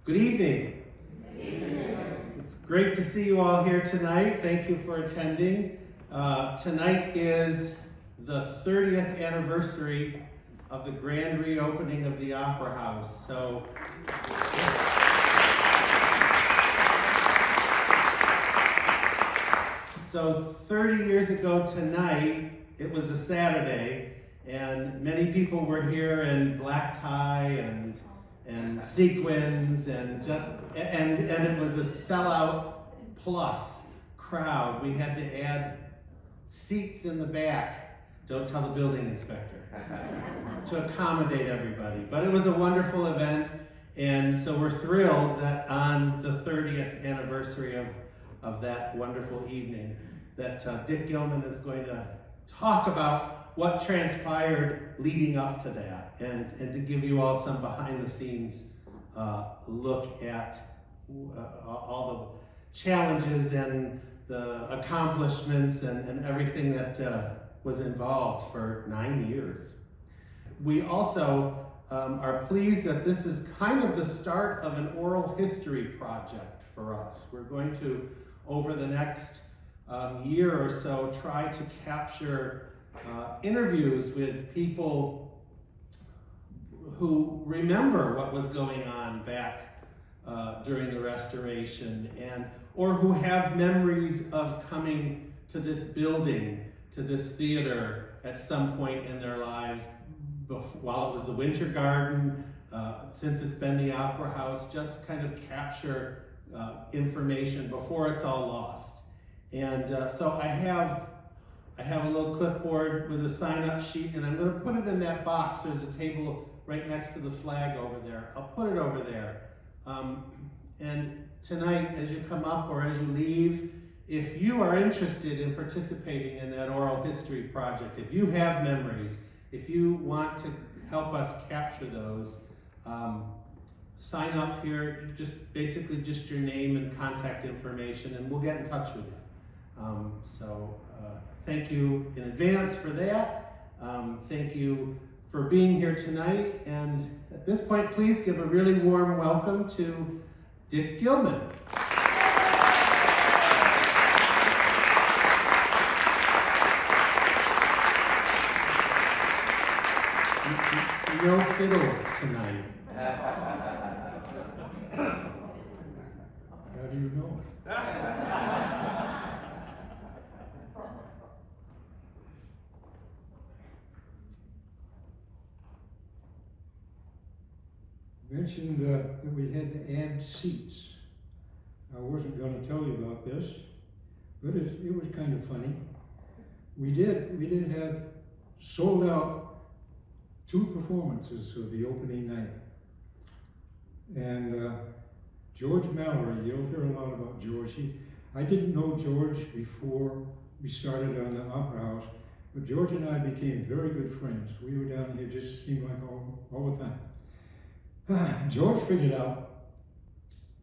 Good evening. It's great to see you all here tonight. Thank you for attending. Tonight is the 30th anniversary of the grand reopening of the Opera House. So 30 years ago tonight, it was a Saturday, and many people were here in black tie and sequins and it was a sellout plus crowd. We had to add seats in the back. Don't tell the building inspector. To accommodate everybody. But it was a wonderful event, and so we're thrilled that on the 30th anniversary of that wonderful evening that Dick Gilman is going to talk about what transpired leading up to that, and to give you all some behind the scenes look at all the challenges and the accomplishments and everything that was involved for 9 years. We also are pleased that this is kind of the start of an oral history project for us. We're going to, over the next year or so, try to capture interviews with people who remember what was going on back during the restoration, or who have memories of coming to this building, to this theater at some point in their lives, while it was the Winter Garden, since it's been the Opera House, just kind of capture information before it's all lost. And so I have a little clipboard with a sign-up sheet, and I'm going to put it in that box. There's a table right next to the flag over there. I'll put it over there. And tonight, as you come up or as you leave, if you are interested in participating in that oral history project, if you have memories, if you want to help us capture those, sign up here, just basically just your name and contact information, and we'll get in touch with you. Thank you in advance for that. Thank you for being here tonight. And at this point, please give a really warm welcome to Dick Gilman. No fiddle tonight. How do you know? Mentioned that we had to add seats. I wasn't going to tell you about this, but it was kind of funny. We did have sold out 2 performances of the opening night. And George Mallory, you'll hear a lot about George. I didn't know George before we started on the Opera House, but George and I became very good friends. We were down here, just seemed like all the time. George figured out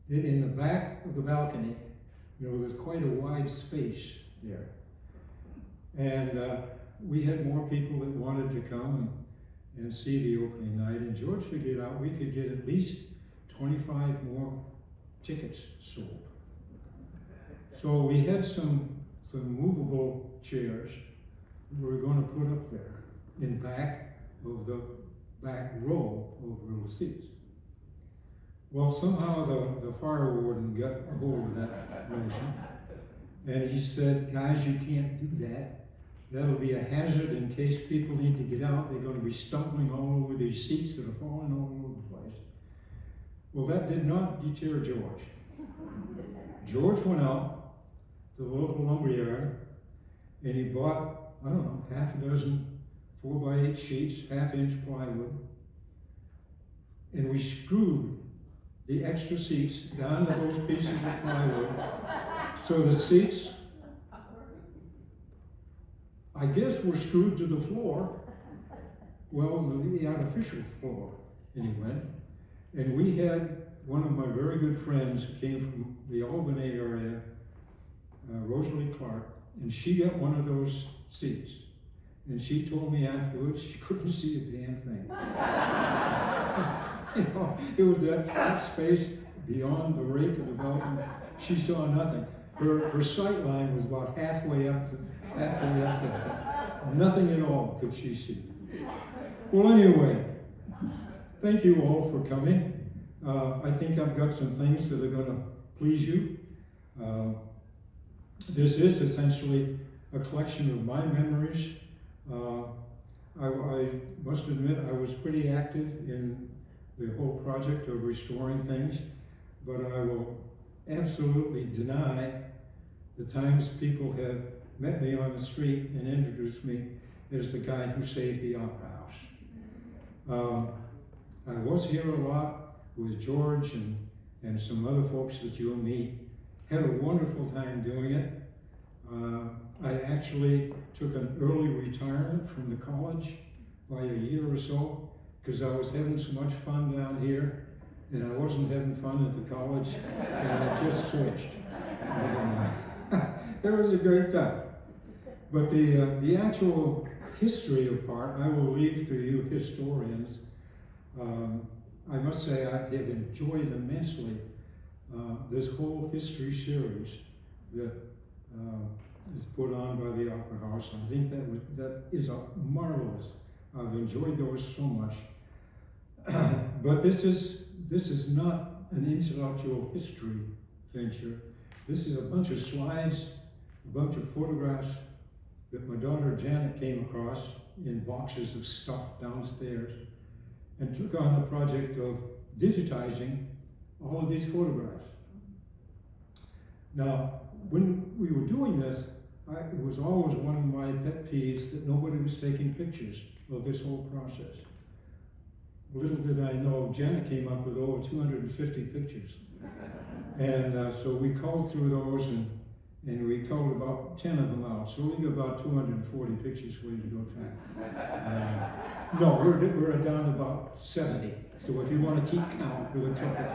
that in the back of the balcony, there's quite a wide space there. And we had more people that wanted to come and see the opening night, and George figured out we could get at least 25 more tickets sold. So we had some movable chairs we were going to put up there in back of the back row of the seats. Well, somehow the fire warden got a hold of that notion, and he said, "Guys, you can't do that. That'll be a hazard in case people need to get out. They're going to be stumbling all over these seats that are falling all over the place." Well, that did not deter George. George went out to the local lumberyard, and he bought, I don't know, half a dozen 4x8 sheets, half-inch plywood, and we screwed the extra seats down to those pieces of plywood. So the seats, I guess, were screwed to the floor. Well, the artificial floor, anyway. And we had one of my very good friends who came from the Albany area, Rosalie Clark, and she got one of those seats. And she told me afterwards she couldn't see a damn thing. It was that flat space beyond the rake of the balcony, she saw nothing. Her sight line was about halfway up there. Nothing at all could she see. Well, anyway, thank you all for coming. I think I've got some things that are going to please you. This is essentially a collection of my memories. I must admit I was pretty active in the whole project of restoring things, but I will absolutely deny the times people have met me on the street and introduced me as the guy who saved the Opera House. I was here a lot with George and some other folks that you'll meet. Had a wonderful time doing it. I actually took an early retirement from the college by a year or so because I was having so much fun down here and I wasn't having fun at the college, and I just switched. It was a great time. But the actual history of part, I will leave to you historians. I must say I have enjoyed immensely this whole history series that is put on by the Opera House. I think that is marvelous. I've enjoyed those so much. But this is not an intellectual history venture. This is a bunch of slides, a bunch of photographs that my daughter Janet came across in boxes of stuff downstairs and took on the project of digitizing all of these photographs. Now, when we were doing this, it was always one of my pet peeves that nobody was taking pictures of this whole process. Little did I know, Janet came up with over 250 pictures. And so we culled through those and we culled about 10 of them out. So we got about 240 pictures for you to go through. No, we're down to about 70. So if you want to keep count with a couple,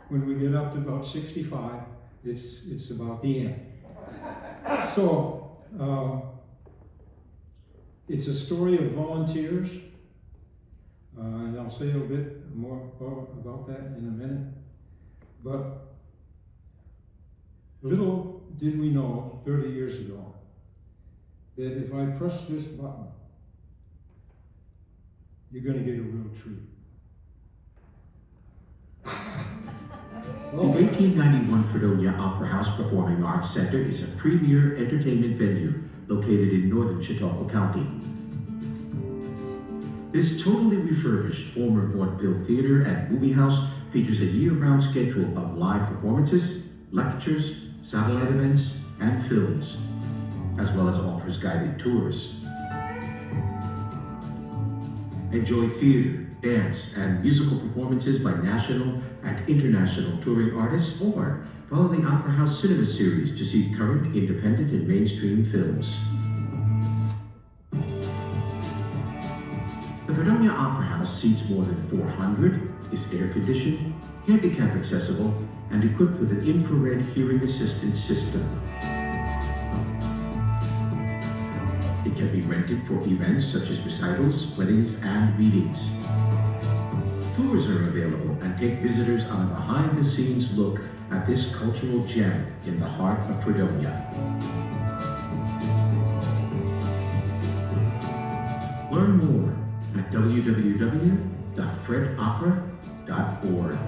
when we get up to about 65, it's about the end. So it's a story of volunteers, and I'll say a bit more about that in a minute. But little did we know 30 years ago that if I press this button, you're going to get a real treat. The 1891 Fredonia Opera House Performing Arts Center is a premier entertainment venue located in northern Chautauqua County. This totally refurbished former vaudeville theater and movie house features a year-round schedule of live performances, lectures, satellite events, and films, as well as offers guided tours. Enjoy theater, dance, and musical performances by national and international touring artists, or follow the Opera House Cinema Series to see current, independent, and mainstream films. The Fredonia Opera House seats more than 400, is air-conditioned, handicap accessible, and equipped with an infrared hearing assistance system. It can be rented for events such as recitals, weddings, and meetings. Tours are available and take visitors on a behind-the-scenes look at this cultural gem in the heart of Fredonia. Learn more at www.fredopera.org.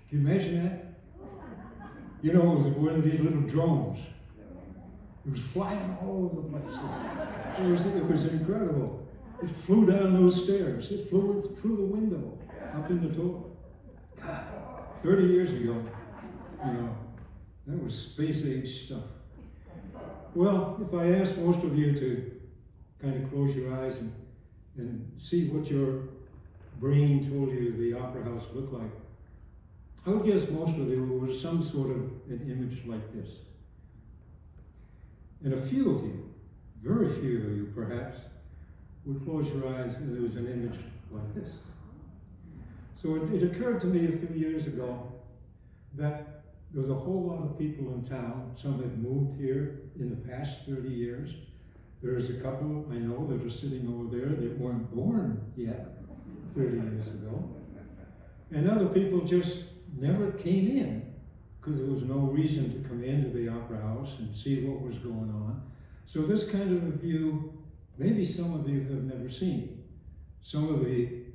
Can you imagine that? You know, it was one of these little drones. It was flying all over the place. It was incredible. It flew down those stairs. It flew through the window, up in the door. God, 30 years ago, you know, that was space-age stuff. Well, if I asked most of you to kind of close your eyes and see what your brain told you the Opera House looked like, I would guess most of you was some sort of an image like this. And a few of you, very few of you perhaps, would close your eyes and there was an image like this. So it occurred to me a few years ago that there was a whole lot of people in town. Some had moved here in the past 30 years. There's a couple I know that are sitting over there that weren't born yet 30 years ago. And other people just never came in because there was no reason to come into the Opera House and see what was going on. So this kind of a view, maybe some of you have never seen. Some of the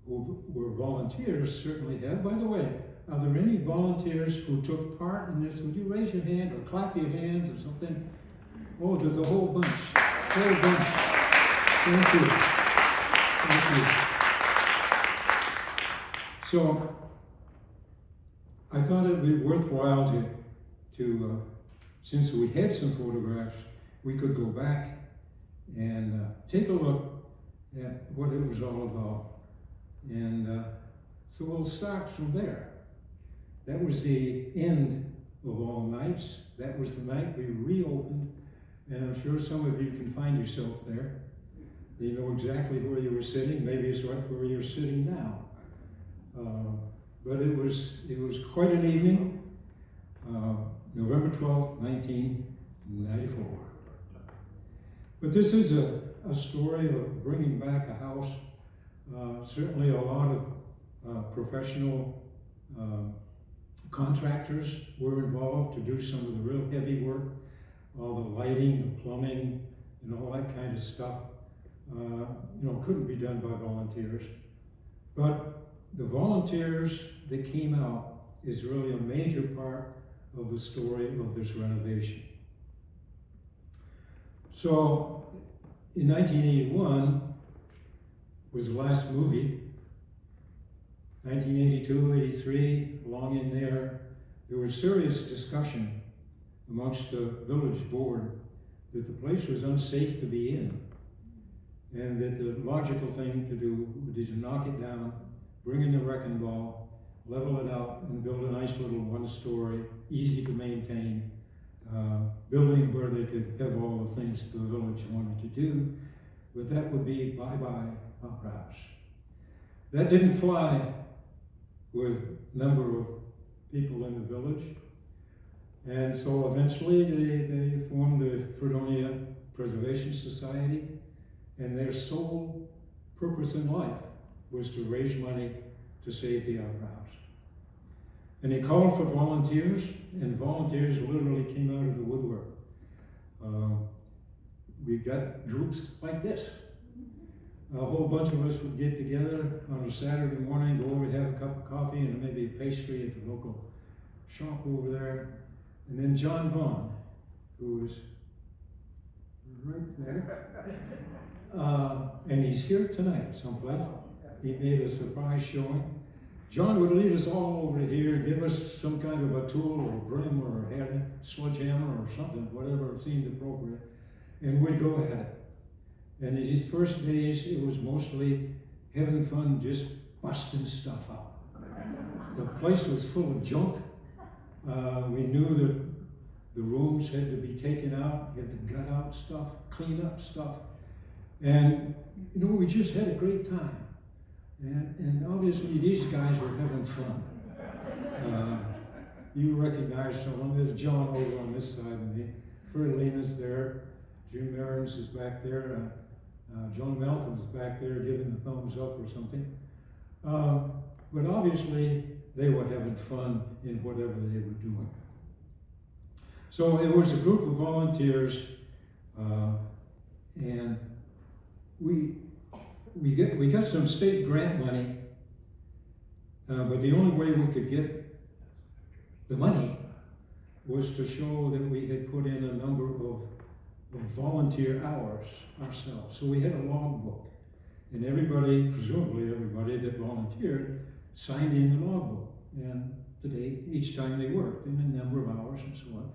who were volunteers certainly have. By the way, are there any volunteers who took part in this? Would you raise your hand or clap your hands or something? Oh, there's a whole bunch. Whole bunch. Thank you. Thank you. So, I thought it would be worthwhile to since we had some photographs, we could go back and take a look at what it was all about. And so we'll start from there. That was the end of all nights. That was the night we reopened, and I'm sure some of you can find yourself there. You know exactly where you were sitting. Maybe it's right where you're sitting now. But it was quite an evening. November 12th, 1994. But this is a story of bringing back a house. Certainly a lot of professional contractors were involved to do some of the real heavy work, all the lighting, the plumbing, and all that kind of stuff. Couldn't be done by volunteers. But the volunteers that came out is really a major part of the story of this renovation. So in 1981 was the last movie. 1982, 83, along in there was serious discussion amongst the village board that the place was unsafe to be in, and that the logical thing to do would be to knock it down, bring in the wrecking ball, level it out, and build a nice little one-story, easy to maintain building where they could have all the things the village wanted to do. But that would be bye-bye Opera House. That didn't fly with a number of people in the village. And so eventually they formed the Fredonia Preservation Society, and their sole purpose in life was to raise money to save the Opera House. And he called for volunteers, and volunteers literally came out of the woodwork. We got groups like this. A whole bunch of us would get together on a Saturday morning, go over and have a cup of coffee and maybe a pastry at the local shop over there. And then John Vaughn, who was right there, and he's here tonight someplace. He made a surprise showing. John would lead us all over here, give us some kind of a tool or a broom or a sledgehammer or something, whatever seemed appropriate, and we'd go at it. And in his first days, it was mostly having fun, just busting stuff up. The place was full of junk. We knew that the rooms had to be taken out, had to gut out stuff, clean up stuff. And, we just had a great time. And obviously, these guys were having fun. You recognize someone. There's John over on this side of me. Ferlina's there. Jim Aarons is back there. John Malcolm's back there giving the thumbs up or something. But obviously, they were having fun in whatever they were doing. So it was a group of volunteers, and we got some state grant money, but the only way we could get the money was to show that we had put in a number of volunteer hours ourselves. So we had a logbook, and everybody, presumably everybody that volunteered, signed in the logbook, and the date, each time they worked, and the number of hours and so on.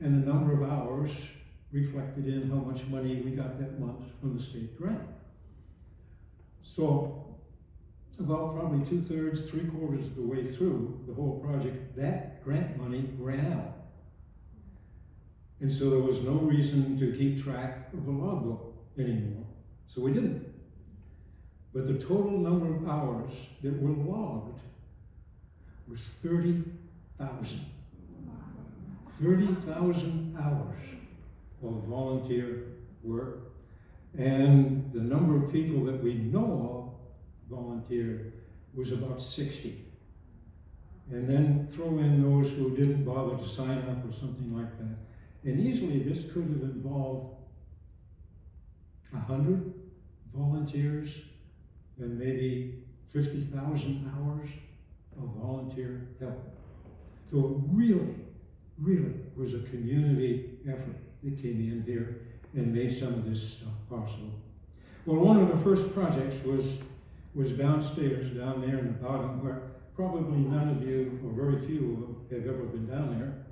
And the number of hours reflected in how much money we got that month from the state grant. So about probably 2/3, 3/4 of the way through the whole project, that grant money ran out. And so there was no reason to keep track of the logbook anymore. So we didn't. But the total number of hours that were logged was 30,000. 30,000 hours of volunteer work. And the number of people that we know of volunteered was about 60. And then throw in those who didn't bother to sign up or something like that. And easily this could have involved 100 volunteers and maybe 50,000 hours of volunteer help. So it really, really was a community effort that came in here and made some of this stuff possible. Well, one of the first projects was downstairs, down there in the bottom, where probably none of you, or very few, have ever been down there.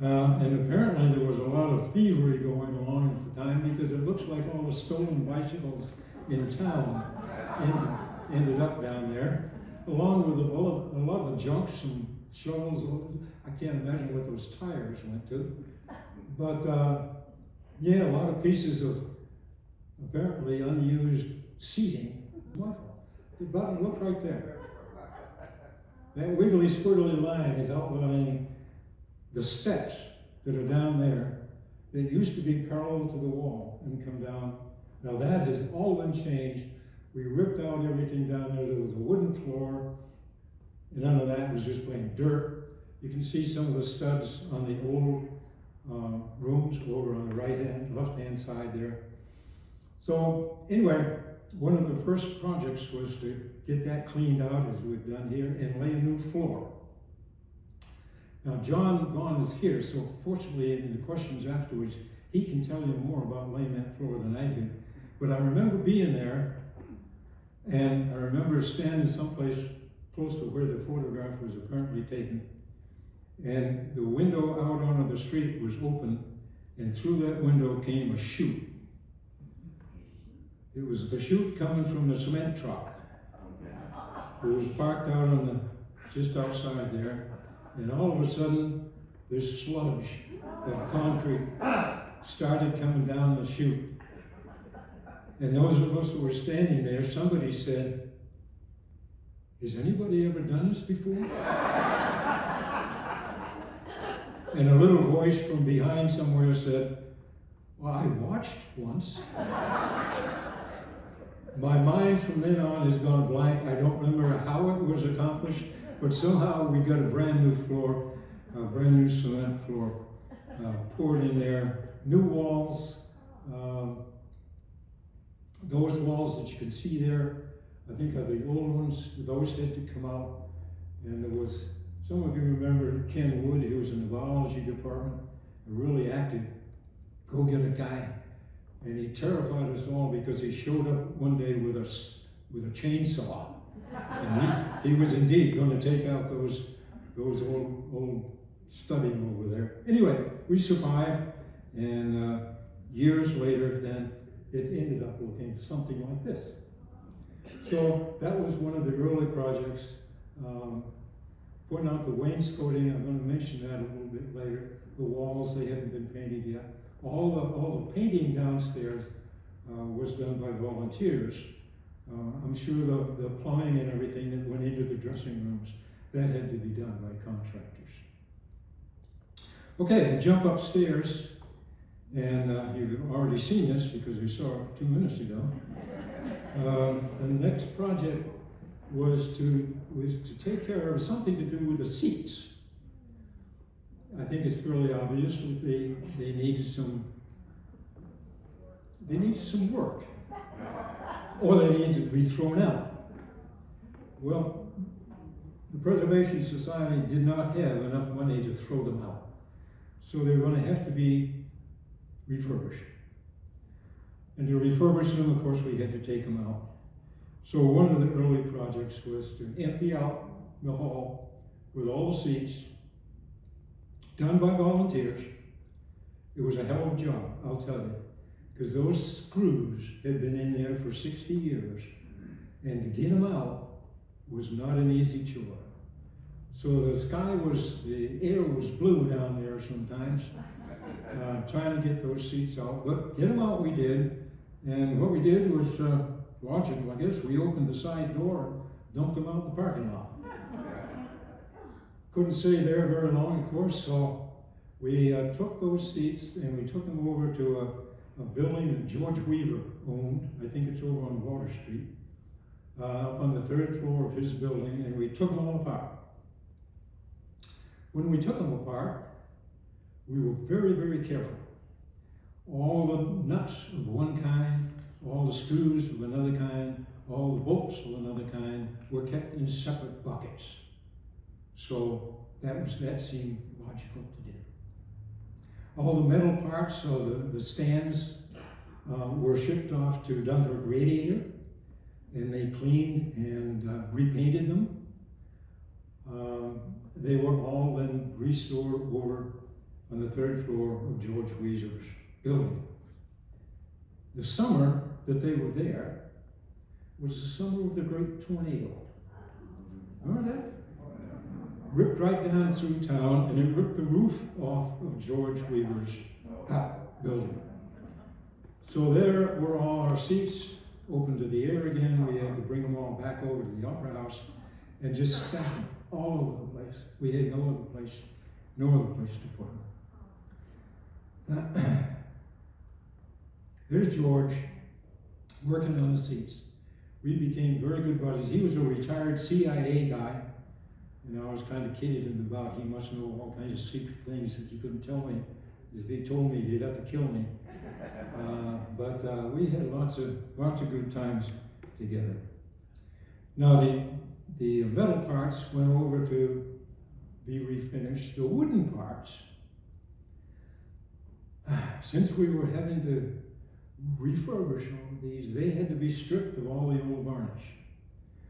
And apparently there was a lot of thievery going on at the time, because it looks like all the stolen bicycles in town ended up down there, along with a lot of junk, some shovels. I can't imagine what those tires went to. But yeah, a lot of pieces of apparently unused seating. The button, look right there. That wiggly squiggly line is outlining the steps that are down there that used to be parallel to the wall and come down. Now that has all been changed. We ripped out everything down there. There was a wooden floor, and none of that was just plain dirt. You can see some of the studs on the old rooms over on the left-hand side there. So anyway, one of the first projects was to get that cleaned out, as we've done here, and lay a new floor. Now, John Vaughn is here, so fortunately in the questions afterwards, he can tell you more about laying that floor than I do. But I remember being there, and I remember standing someplace close to where the photograph was apparently taken, and the window out onto the street was open, and through that window came a chute. It was the chute coming from the cement truck. It was parked out on just outside there, and all of a sudden, this sludge of concrete started coming down the chute. And those of us who were standing there, somebody said, "Has anybody ever done this before?" And a little voice from behind somewhere said, "Well, I watched once." My mind from then on has gone blank. I don't remember how it was accomplished, but somehow we got a brand new floor, a brand new cement floor poured in there. New walls. Those walls that you can see there, I think are the old ones. Those had to come out. And there was, some of you remember Ken Wood, who was in the biology department, a really active go-getter guy. And he terrified us all because he showed up one day with a chainsaw. And he was indeed going to take out those old study over there. Anyway, we survived, and years later, then it ended up looking something like this. So that was one of the early projects. Putting out the wainscoting, I'm going to mention that a little bit later. The walls, they hadn't been painted yet. All the painting downstairs was done by volunteers. I'm sure the plumbing and everything that went into the dressing rooms, that had to be done by contractors. Okay, we'll jump upstairs, and you've already seen this because we saw it 2 minutes ago. The next project was to take care of something to do with the seats. I think it's fairly obvious that they needed some work, or they needed to be thrown out. Well, the Preservation Society did not have enough money to throw them out, so they're going to have to be refurbished. And to refurbish them, of course, we had to take them out. So one of the early projects was to empty out the hall with all the seats, done by volunteers. It was a hell of a job, I'll tell you, because those screws had been in there for 60 years, and to get them out was not an easy chore. So the air was blue down there sometimes, trying to get those seats out. But get them out we did. And what we did was logical, I guess. We opened the side door and dumped them out in the parking lot. Couldn't stay there very long, of course, so we took those seats and we took them over to a building that George Weaver owned. I think it's over on Water Street, up on the 3rd floor of his building, and we took them all apart. When we took them apart, we were very, very careful. All the nuts of one kind, all the screws of another kind, all the bolts of another kind were kept in separate buckets. So that seemed logical to do. All the metal parts, so the stands, were shipped off to Dunkirk Radiator, and they cleaned and repainted them. They were all then restored over on the 3rd floor of George Weaver's building. The summer that they were there was the summer of the Great Tornado. Remember that? Ripped right down through town, and it ripped the roof off of George Weaver's building. So there were all our seats open to the air again. We had to bring them all back over to the Opera House and just stack them all over the place. We had no other place to put them. There's George working on the seats. We became very good buddies. He was a retired CIA guy. You know, I was kind of kidding him about he must know all kinds of secret things that he couldn't tell me. If he told me, he'd have to kill me. But we had lots of good times together. Now the metal parts went over to be refinished. The wooden parts, since we were having to refurbish all of these, they had to be stripped of all the old varnish.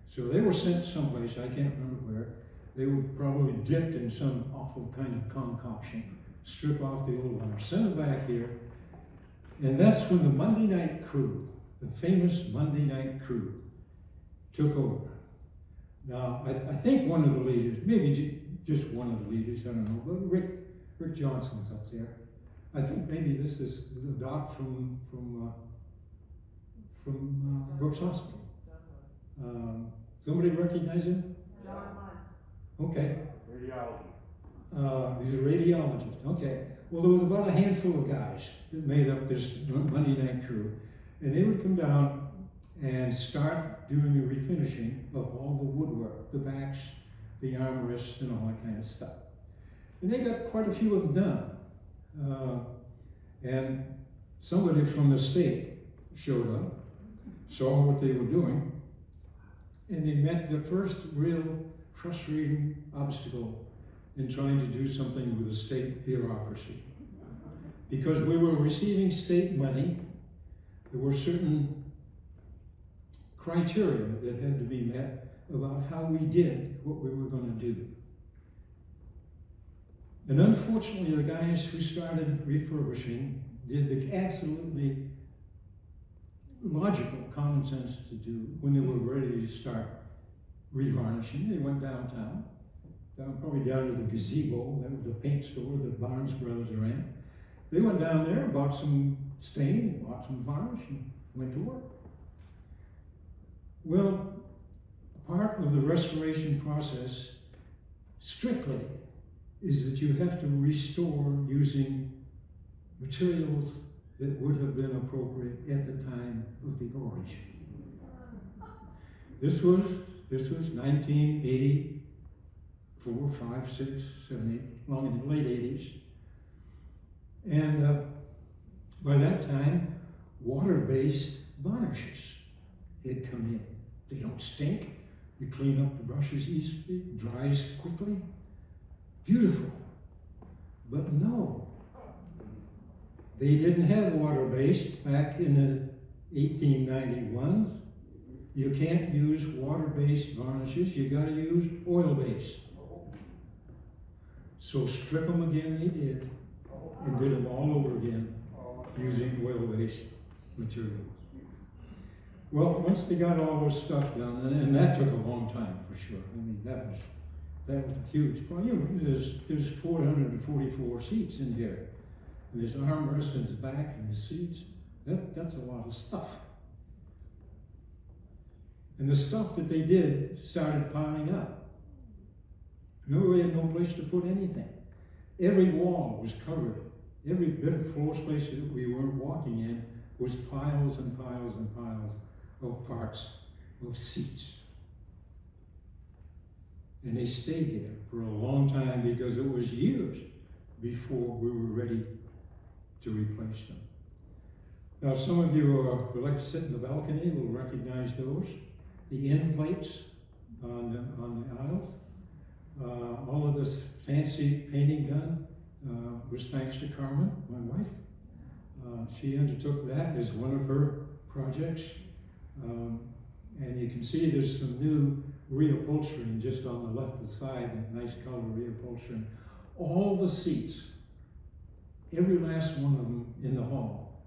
So they were sent someplace, I can't remember where. They were probably dipped in some awful kind of concoction, strip off the old varnish, send them back here. And that's when the Monday night crew, the famous Monday night crew, took over. Now, I think one of the leaders, maybe just one of the leaders, I don't know, but Rick Johnson's up there. I think maybe this is the doc from Brooks Hospital. Somebody recognize him? Okay. He's a radiologist. Okay. Well, there was about a handful of guys that made up this Monday night crew, and they would come down and start doing the refinishing of all the woodwork, the backs, the armrests, and all that kind of stuff. And they got quite a few of them done. And somebody from the state showed up, saw what they were doing, and they met the first real frustrating obstacle in trying to do something with the state bureaucracy. Because we were receiving state money, there were certain criteria that had to be met about how we did what we were going to do. And unfortunately, the guys who started refurbishing did the absolutely logical, common sense to do when they were ready to start revarnishing. They went downtown, probably down to the gazebo, that was the paint store that Barnes Brothers ran. They went down there, bought some stain, bought some varnish, and went to work. Well, part of the restoration process, strictly, is that you have to restore using materials that would have been appropriate at the time of the origin. This was 1984, 5, 6, 7, 8, long in the late 80s. And by that time, water-based varnishes had come in. They don't stink. You clean up the brushes easily, it dries quickly. Beautiful. But no, they didn't have water-based back in the 1891s. You can't use water-based varnishes, you gotta use oil-based. So strip them again they did, and did them all over again using oil-based materials. Well, once they got all this stuff done, and that took a long time for sure. I mean, That was huge. Well, you know, there's 444 seats in here. And there's armrests in the back and the seats. That's a lot of stuff. And the stuff that they did started piling up. We had no place to put anything. Every wall was covered. Every bit of floor space that we weren't walking in was piles and piles and piles of parts of seats. And they stayed there for a long time because it was years before we were ready to replace them. Now, some of you who like to sit in the balcony will recognize those. The end plates on the aisles. All of this fancy painting done was thanks to Carmen, my wife. She undertook that as one of her projects. And you can see there's some new reupholstering just on the left side, that nice color reupholstering. All the seats, every last one of them in the hall,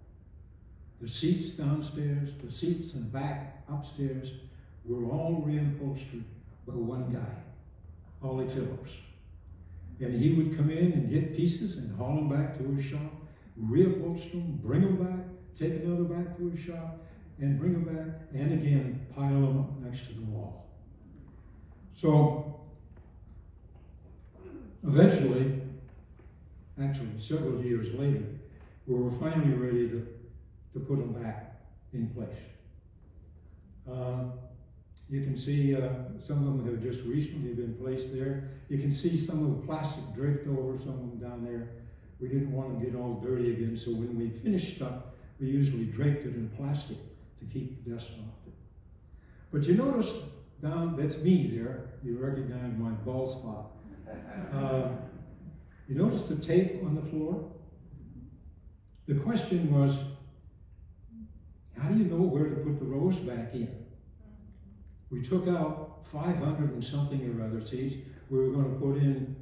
the seats downstairs, the seats in the back, upstairs, were all reupholstered by one guy, Ollie Phillips. And he would come in and get pieces and haul them back to his shop, reupholster them, bring them back, take another back to his shop, and bring them back, and again, pile them up next to the wall. So, eventually, actually several years later, we were finally ready to put them back in place. You can see some of them have just recently been placed there. You can see some of the plastic draped over some of them down there. We didn't want to get all dirty again, so when we finished stuff, we usually draped it in plastic to keep the dust off it. But you notice down, that's me there. You recognize my bald spot. You notice the tape on the floor? The question was, how do you know where to put the rows back in? We took out 500 and something or other seats. We were going to put in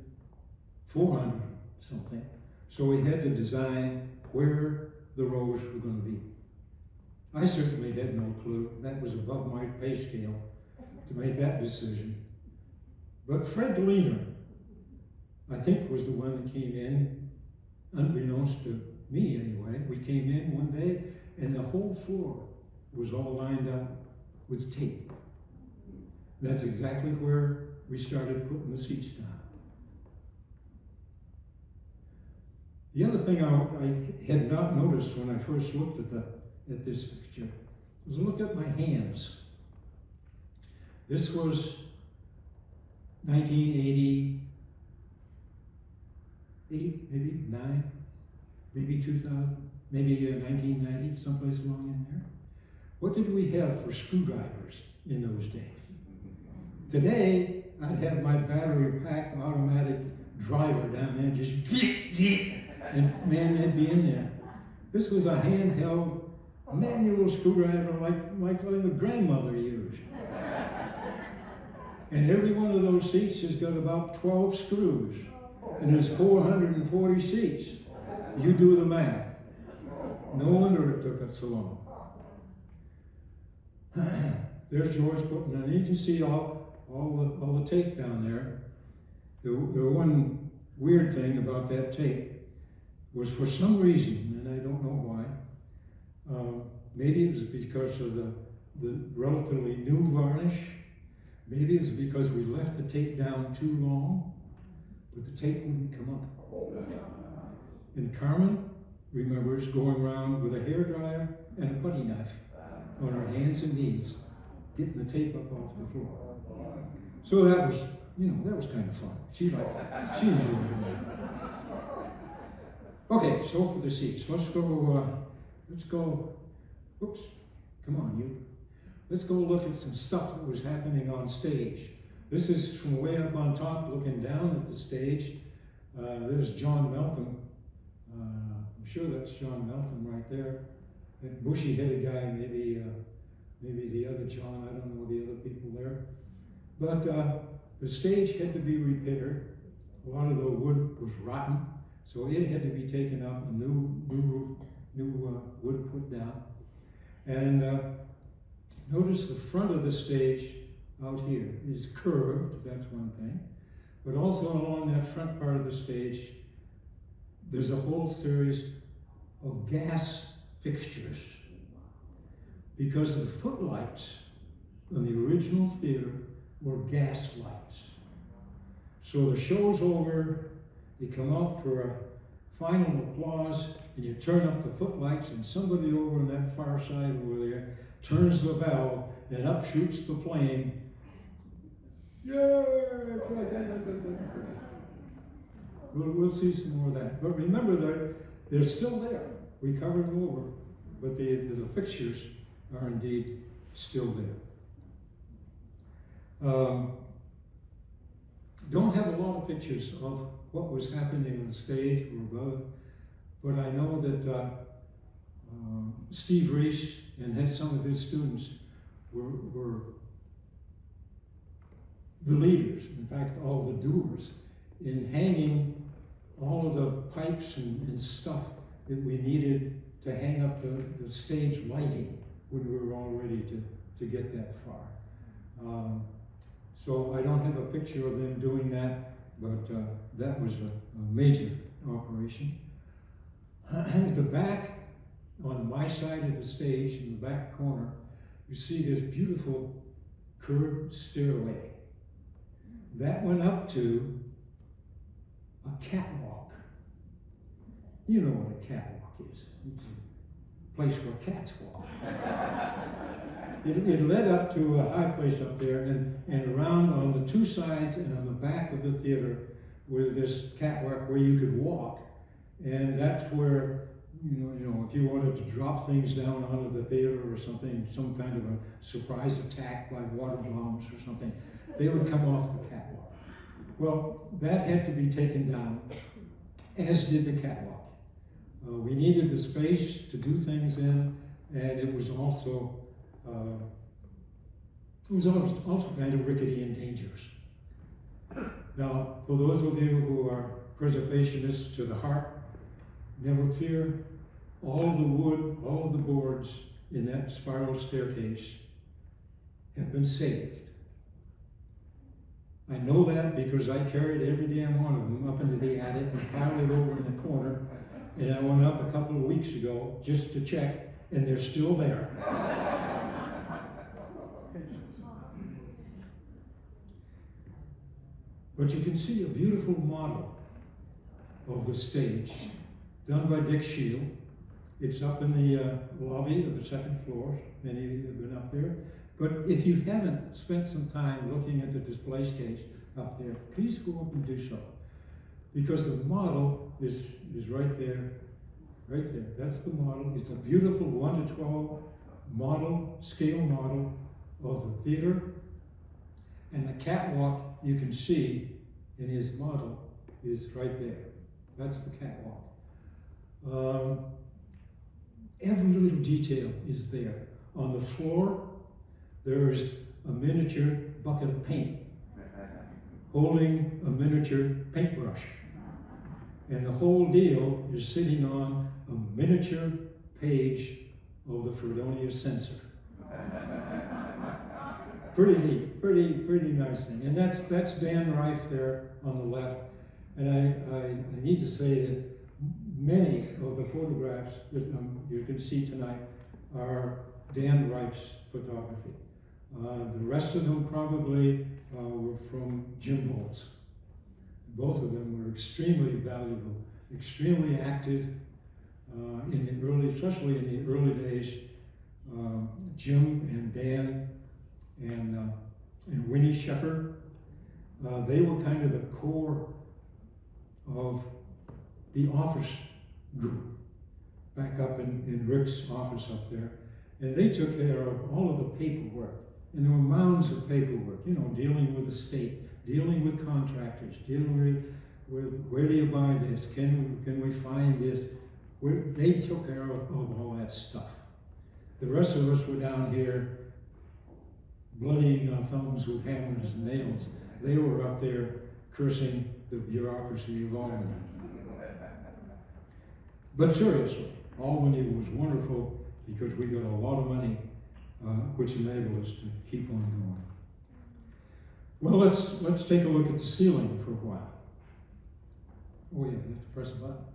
400 something. So we had to design where the rows were going to be. I certainly had no clue. That was above my pay scale to make that decision. But Fred Leaner, I think, was the one that came in, unbeknownst to me anyway. We came in one day and the whole floor was all lined up with tape. That's exactly where we started putting the seats down. The other thing I had not noticed when I first looked at this picture was look at my hands. This was 1988, maybe 9, maybe 2000, maybe 1990, someplace along in there. What did we have for screwdrivers in those days? Today, I'd have my battery pack automatic driver down there, just and man, they'd be in there. This was a handheld manual screwdriver like my grandmother used. And every one of those seats has got about 12 screws. And there's 440 seats. You do the math. No wonder it took us so long. There's George putting on. You can see all the tape down there. The one weird thing about that tape was, for some reason, and I don't know why, maybe it was because of the relatively new varnish. Maybe it was because we left the tape down too long, but the tape wouldn't come up. And Carmen remembers going around with a hairdryer and a putty knife on her hands and knees, getting the tape up off the floor. So that was, that was kind of fun. She liked it. She enjoyed it. Okay, so for the seats, let's go, oops, come on you. Let's go look at some stuff that was happening on stage. This is from way up on top looking down at the stage. There's John Malcolm. I'm sure that's John Malcolm right there. That bushy-headed guy, maybe the other John, I don't know the other people there. But the stage had to be repaired. A lot of the wood was rotten, so it had to be taken up, and new wood put down. And notice the front of the stage out here is curved, that's one thing. But also along that front part of the stage, there's a whole series of gas fixtures. Because the footlights on the original theater were gas lights. So the show's over, you come out for a final applause, and you turn up the footlights, and somebody over on that far side over there turns the valve, and up shoots the flame. Yeah! We'll see some more of that. But remember that they're still there. We covered them over, but the fixtures are indeed still there. Don't have a lot of pictures of what was happening on stage or above, but I know that Steve Reese and some of his students were the leaders, in fact, all the doers, in hanging all of the pipes and stuff that we needed to hang up the stage lighting when we were all ready to get that far. So I don't have a picture of them doing that, but that was a major operation. At the back, on my side of the stage, in the back corner, you see this beautiful curved stairway. That went up to a catwalk. You know what a catwalk is. It's a place where cats walk. It led up to a high place up there, and around on the two sides and on the back of the theater was this catwalk where you could walk. And that's where, you know, if you wanted to drop things down onto the theater or something, some kind of a surprise attack by water bombs or something, they would come off the catwalk. Well, that had to be taken down, as did the catwalk. We needed the space to do things in, and it was also kind of rickety and dangerous. Now, for those of you who are preservationists to the heart, never fear, all of the wood, all of the boards in that spiral staircase have been saved. I know that because I carried every damn one of them up into the attic and piled it over in the corner, and I went up a couple of weeks ago just to check, and they're still there. But you can see a beautiful model of the stage done by Dick Shield. It's up in the lobby of the second floor. Many of you have been up there. But if you haven't spent some time looking at the display stage up there, please go up and do so. Because the model is right there, right there. That's the model. It's a beautiful 1 to 12 model, scale model of the theater. And the catwalk you can see in his model is right there. That's the catwalk. Every little detail is there. On the floor, there is a miniature bucket of paint holding a miniature paintbrush. And the whole deal is sitting on a miniature page of the Fredonia Censer. Pretty neat, pretty nice thing. And that's Dan Reif there on the left. And I need to say that many of the photographs that you can see tonight are Dan Reif's photography. The rest of them probably were from Jim Holtz. Both of them were extremely valuable, extremely active in the early, especially in the early days. Jim and Dan and Winnie Shepard, they were kind of the core of the office group back up in Rick's office up there. And they took care of all of the paperwork. And there were mounds of paperwork, you know, dealing with the state, dealing with contractors, dealing with where do you buy this? Can we find this? They took care of all that stuff. The rest of us were down here bloodying our thumbs with hammers and nails. They were up there cursing the bureaucracy of Albany. But seriously, Albany was wonderful because we got a lot of money, which enabled us to keep on going. Well, let's take a look at the ceiling for a while. Oh yeah, you have to press a button.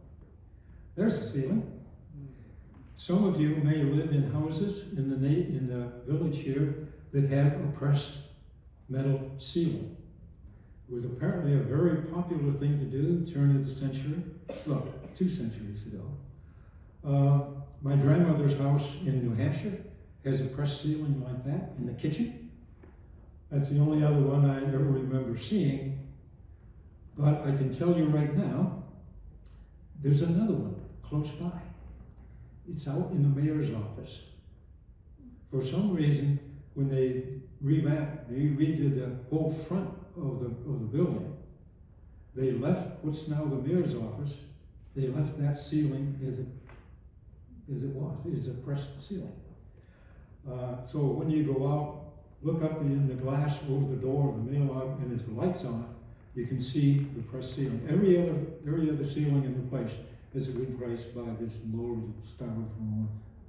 There's the ceiling. Some of you may live in houses in the village here that have a pressed metal ceiling. It was apparently a very popular thing to do, turn of the century, well, 2 centuries ago. My grandmother's house in New Hampshire has a pressed ceiling like that in the kitchen. That's the only other one I ever remember seeing. But I can tell you right now, there's another one close by. It's out in the mayor's office. For some reason, when they redid the whole front of the building, they left what's now the mayor's office. They left that ceiling as it was. It's a pressed ceiling. So when you go out, look up in the glass over the door of the mail out, and if the light's on, you can see the pressed ceiling. Every other ceiling in the place is replaced by this molded styrofoam,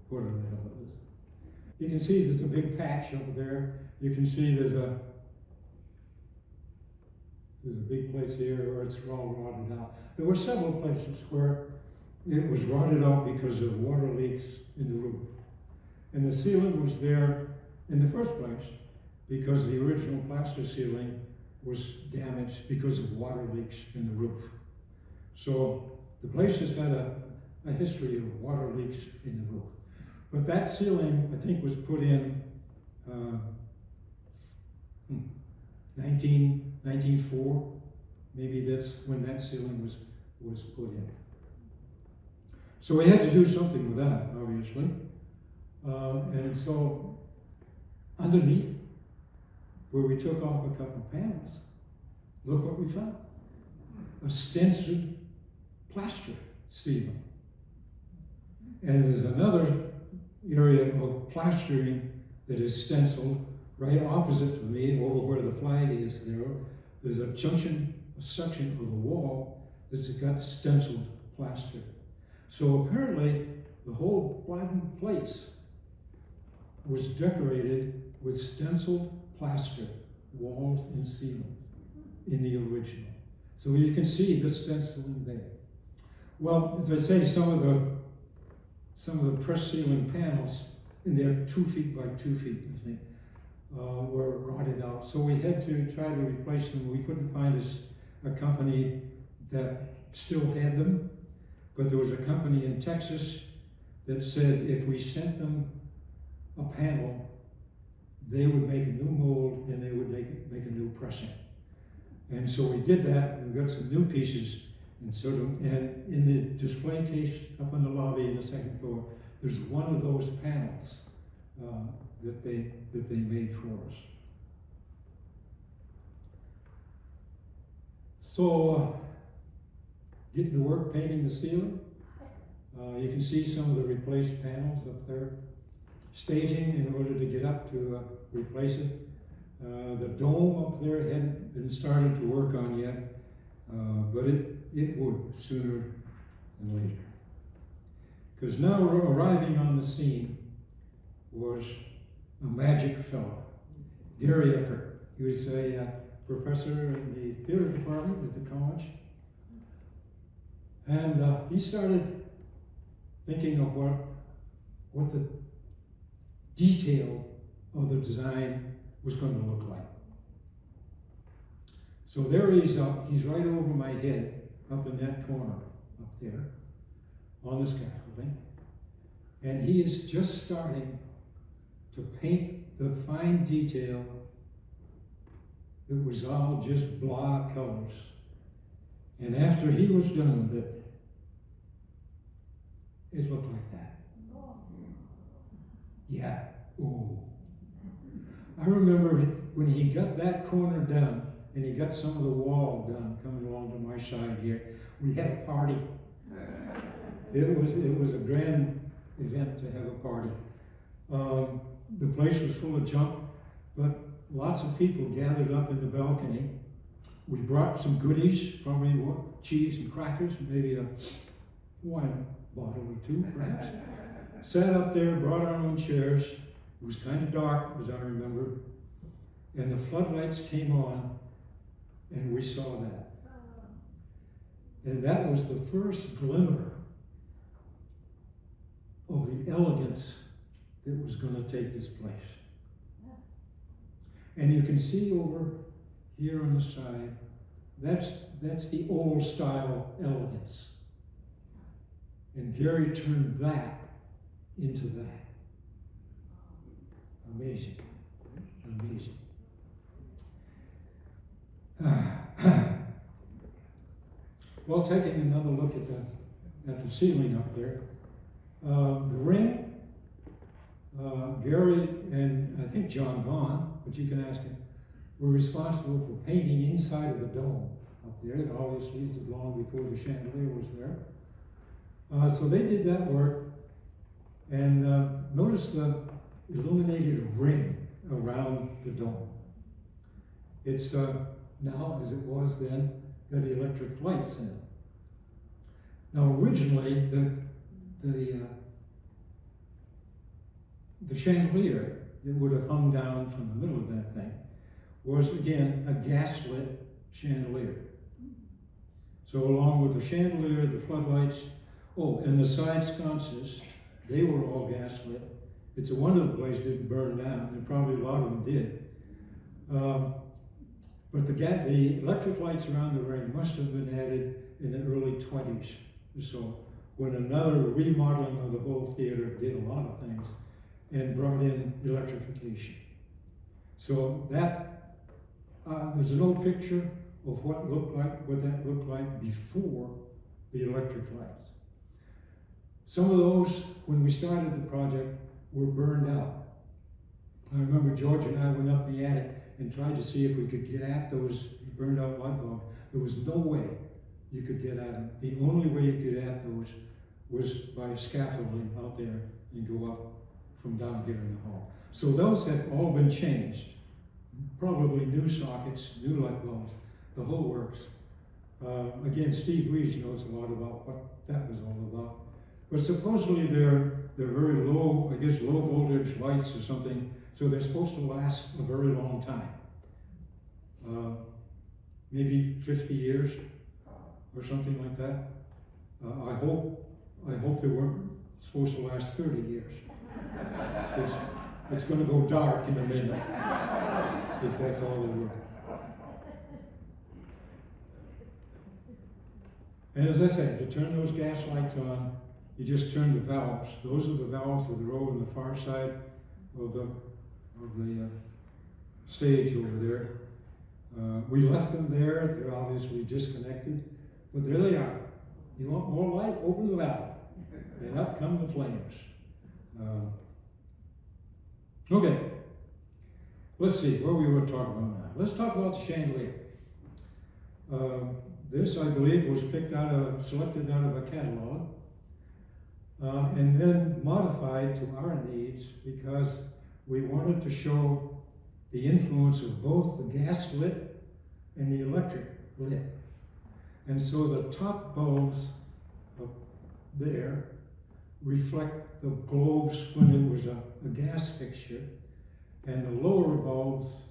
whatever the hell it is. You can see there's a big patch over there. You can see there's a big place here where it's all rotted out. There were several places where it was rotted out because of water leaks in the roof. And the ceiling was there in the first place because the original plaster ceiling was damaged because of water leaks in the roof. So the place has had a history of water leaks in the roof. But that ceiling, I think, was put in 1904. Maybe that's when that ceiling was put in. So we had to do something with that, obviously. And so underneath, where we took off a couple of panels, look what we found. A stenciled plaster ceiling. And there's another area of plastering that is stenciled right opposite to me, over where the flag is there. There's a section of the wall that's got stenciled plaster. So apparently the whole bottom place was decorated with stenciled plaster, walls and ceilings in the original. So you can see the stenciling there. Well, as I say, some of the pressed ceiling panels, and they're 2 feet by 2 feet, I think, were rotted out. So we had to try to replace them. We couldn't find a company that still had them, but there was a company in Texas that said if we sent them a panel, they would make a new mold and they would make a new pressing. And so we did that, and we got some new pieces. And in the display case up in the lobby in the second floor, there's one of those panels that they made for us. So, getting to work painting the ceiling. You can see some of the replaced panels up there. Staging in order to get up to replace it. The dome up there hadn't been started to work on yet, but it would sooner than later. Because now arriving on the scene was a magic fellow, Gary Eckert. He was a professor in the theater department at the college. And he started thinking of what the detail of the design was going to look like. So there he's up, he's right over my head, up in that corner, up there, on the scaffolding. And he is just starting to paint the fine detail that was all just blah colors. And after he was done with it, it looked like that. Yeah, oh. I remember when he got that corner done, and he got some of the wall done coming along to my side here, we had a party. It was a grand event to have a party. The place was full of junk, but lots of people gathered up in the balcony. We brought some goodies, probably cheese and crackers, maybe a wine bottle or two, perhaps. Sat up there, brought our own chairs. It was kind of dark, as I remember. and the floodlights came on, and we saw that. And that was the first glimmer of the elegance that was going to take this place. And you can see over here on the side, that's the old style elegance. And Gary turned that into that. Amazing. Amazing. Well, taking another look at the ceiling up there, the ring, Gary and I think John Vaughn, but you can ask him, were responsible for painting inside of the dome up there. And obviously, it's long before the chandelier was there. So they did that work, and notice the illuminated ring around the dome. It's now, as it was then, got electric lights in it. Now, originally, the chandelier that would have hung down from the middle of that thing was, again, a gaslit chandelier. So along with the chandelier, the floodlights, and the side sconces, they were all gaslit. It's a wonder the place didn't burn down, and probably a lot of them did. But the electric lights around the ring must have been added in the early 20s or so, when another remodeling of the whole theater did a lot of things and brought in electrification. So that, there's an old picture of what that looked like before the electric lights. Some of those, when we started the project, were burned out. I remember George and I went up the attic and tried to see if we could get at those burned out light bulbs. There was no way you could get at them. The only way you could get at those was by scaffolding out there and go up from down here in the hall. So those have all been changed. Probably new sockets, new light bulbs, the whole works. Again, Steve Reeves knows a lot about what that was all about. But supposedly they're very low, I guess low voltage lights or something, so they're supposed to last a very long time. Maybe 50 years or something like that. I hope they weren't supposed to last 30 years. It's going to go dark in a minute if that's all they were. And as I said, to turn those gas lights on, you just turn the valves. Those are the valves that are over on the far side of the stage over there. We left them there. They're obviously disconnected, but there they are. You want more light? Open the valve, and up come the flames. Okay, let's see what we were talking about now. Let's talk about the chandelier. This, I believe, was selected out of a catalog, and then modified to our needs because we wanted to show the influence of both the gas lit and the electric lit. And so the top bulbs up there reflect the globes when it was a gas fixture, and the lower bulbs,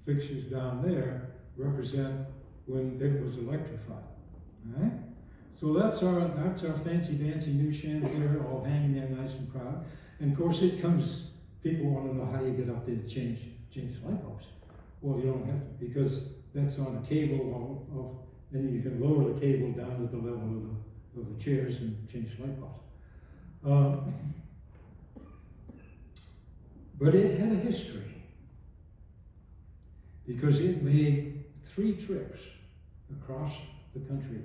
fixtures down there, represent when it was electrified. All right? So that's our fancy dancy new chandelier, all hanging there nice and proud. And of course people want to know how do you get up there to change the light bulbs. Well, you don't have to, because that's on a cable, and you can lower the cable down to the level of the chairs and change light bulbs. But it had a history, because it made 3 trips across the country.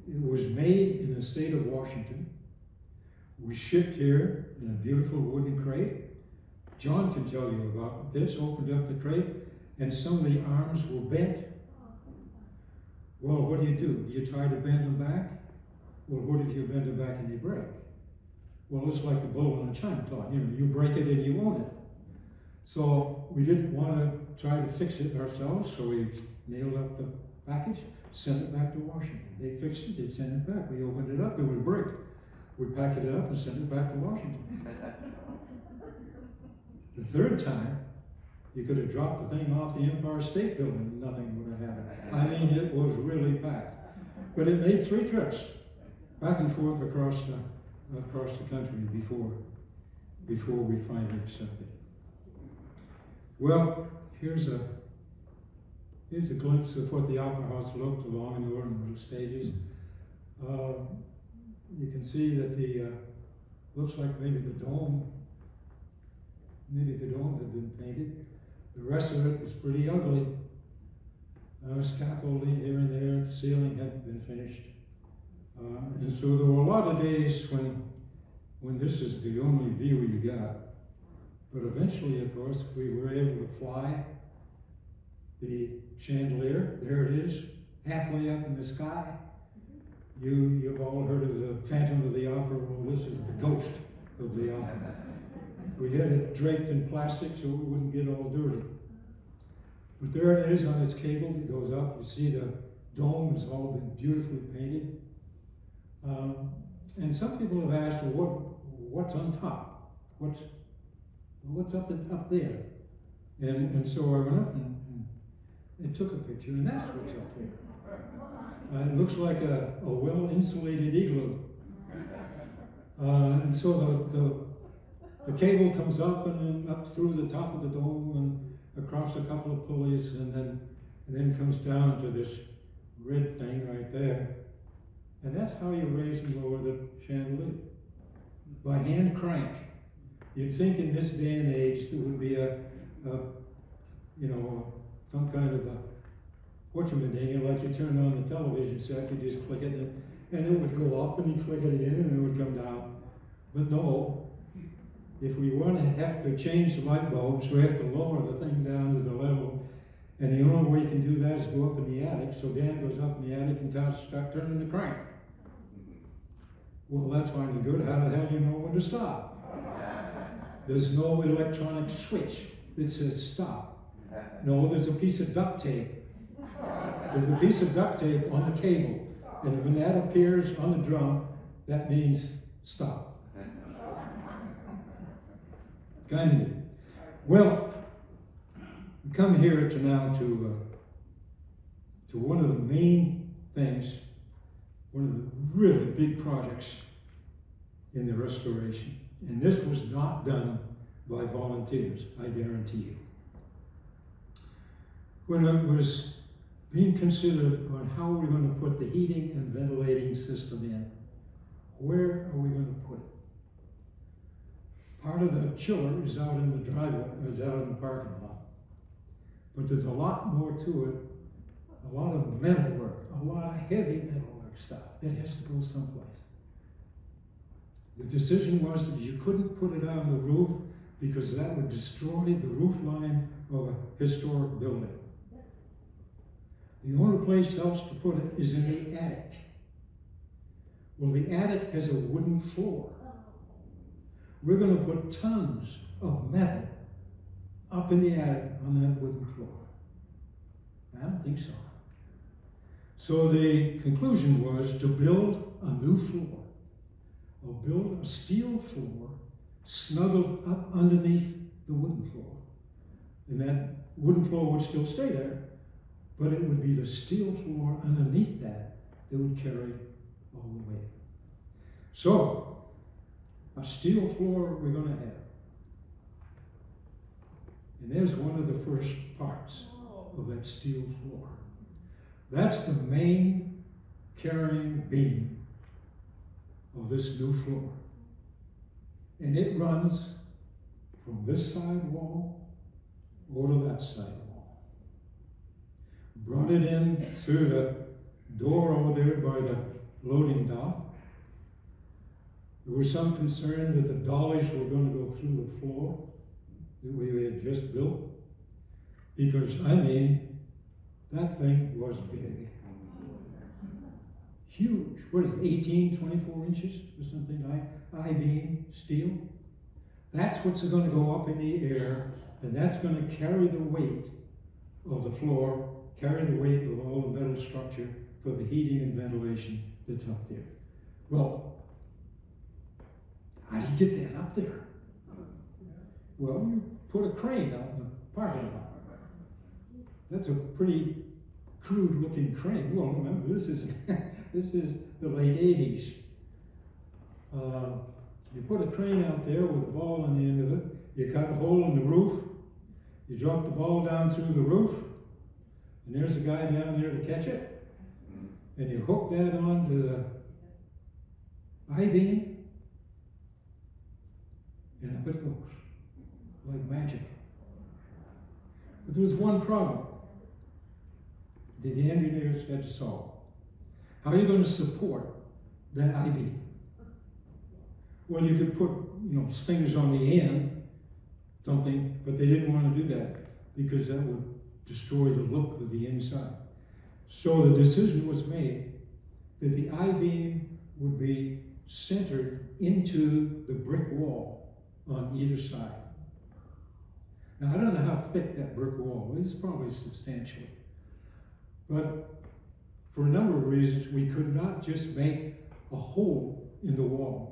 It was made in the state of Washington. We shipped here in a beautiful wooden crate. John can tell you about this. Opened up the crate, and some of the arms were bent. Well, what do? You try to bend them back? Well, what if you bend them back and they break? Well, it's like the bull in a china clock. You break it and you own it. So we didn't want to try to fix it ourselves, so we nailed up the package, sent it back to Washington. They fixed it, they sent it back. We opened it up, it would break. We packed it up and sent it back to Washington. The third time, You could have dropped the thing off the Empire State Building and nothing would have happened. I mean, it was really packed. But it made 3 trips back and forth across the country before we finally accepted. Well, here's a glimpse of what the Opera House looked along in the ornamental stages. You can see that looks like maybe the dome had been painted. The rest of it was pretty ugly. Scaffolding here and there, the ceiling hadn't been finished. And so there were a lot of days when this is the only view you got. But eventually, of course, we were able to fly the chandelier. There it is, halfway up in the sky. You've all heard of the Phantom of the Opera. Well, this is the ghost of the opera. We had it draped in plastic so it wouldn't get all dirty. But there it is on its cable. It goes up. You see the dome has all been beautifully painted. And some people have asked, well, what's on top? What's up there? And so I went up and took a picture, and that's what's up there. It looks like a well-insulated igloo. And so the cable comes up and then up through the top of the dome and across a couple of pulleys, and then comes down to this red thing right there. And that's how you raise and lower the chandelier, by hand crank. You'd think in this day and age there would be some kind of a whatchamadinger, like you turn on the television set, you just click it and it would go up, and you click it again and it would come down. But no, if we want to have to change the light bulbs, we have to lower the thing down to the level. And the only way you can do that is go up in the attic. So Dan goes up in the attic and start turning the crank. Well, that's fine and good. How the hell do you know when to stop? There's no electronic switch that says stop. No, there's a piece of duct tape. There's a piece of duct tape on the cable. And when that appears on the drum, that means stop. Kind of neat. Well, we come here to one of the main things, one of the really big projects in the restoration. And this was not done by volunteers, I guarantee you. When it was being considered on how we're going to put the heating and ventilating system in, where are we going to put it? Part of the chiller is out in the driveway, is out in the parking lot. But there's a lot more to it, a lot of metal work, a lot of heavy metal work stuff that has to go someplace. The decision was that you couldn't put it on the roof because that would destroy the roof line of a historic building. The only place else to put it is in the attic. Well, the attic has a wooden floor. We're going to put tons of metal up in the attic on that wooden floor. I don't think so. So the conclusion was to build a new floor, or build a steel floor snuggled up underneath the wooden floor. And that wooden floor would still stay there, but it would be the steel floor underneath that would carry all the weight. So, a steel floor we're going to have. And there's one of the first parts of that steel floor. That's the main carrying beam of this new floor. And it runs from this side wall over to that side wall. Brought it in through the door over there by the loading dock. There was some concern that the dollies were going to go through the floor that we had just built. Because, I mean, that thing was big. Huge. What is it, 18, 24 inches or something like I-beam steel? That's what's going to go up in the air, and that's going to carry the weight of the floor, carry the weight of all the metal structure for the heating and ventilation that's up there. Well, how do you get that up there? Well, you put a crane out in the parking lot. That's a pretty crude looking crane. Well, remember, this is this is the late 80s. You put a crane out there with a ball on the end of it, you cut a hole in the roof, you drop the ball down through the roof, and there's a guy down there to catch it, and you hook that onto the I-beam, and up it goes, like magic. But there was one problem that the engineers had to solve. How are you going to support that I-beam? Well, you could put, fingers on the end, something, but they didn't want to do that because that would destroy the look of the inside. So the decision was made that the I-beam would be centered into the brick wall on either side. Now, I don't know how thick that brick wall is, probably substantial. But for a number of reasons, we could not just make a hole in the wall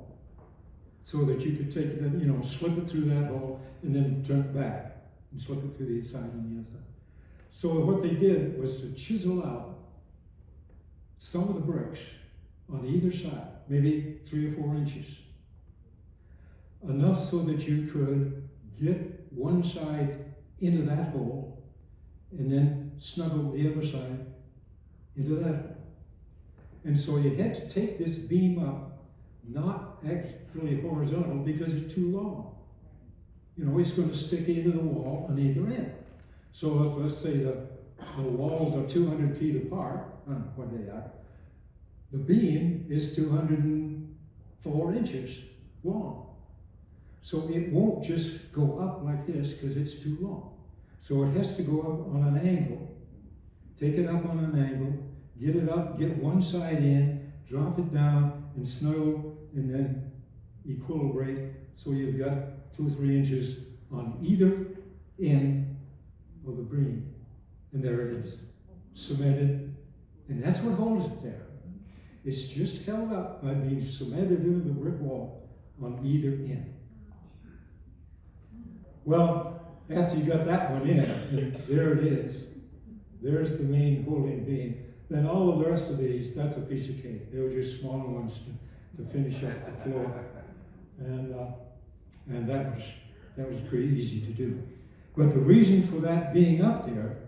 so that you could take it, slip it through that hole and then turn it back and slip it through the side and the other side. So what they did was to chisel out some of the bricks on either side, maybe 3 or 4 inches, enough so that you could get one side into that hole and then snuggle the other side into that hole. And so you had to take this beam up, not actually horizontal because it's too long. It's going to stick into the wall on either end. So if, let's say the walls are 200 feet apart, I don't know what they are, the beam is 204 inches long. So it won't just go up like this because it's too long. So it has to go up on an angle. Take it up on an angle, get it up, get one side in, drop it down, and snuggle, and then equilibrate. So you've got 2 or 3 inches on either end of the beam. And there it is, cemented. And that's what holds it there. It's just held up by being cemented into the brick wall on either end. Well, after you got that one in, and there it is. There's the main holding beam. Then all of the rest of these, that's a piece of cake. They were just smaller ones to finish up the floor. And that was pretty easy to do. But the reason for that being up there,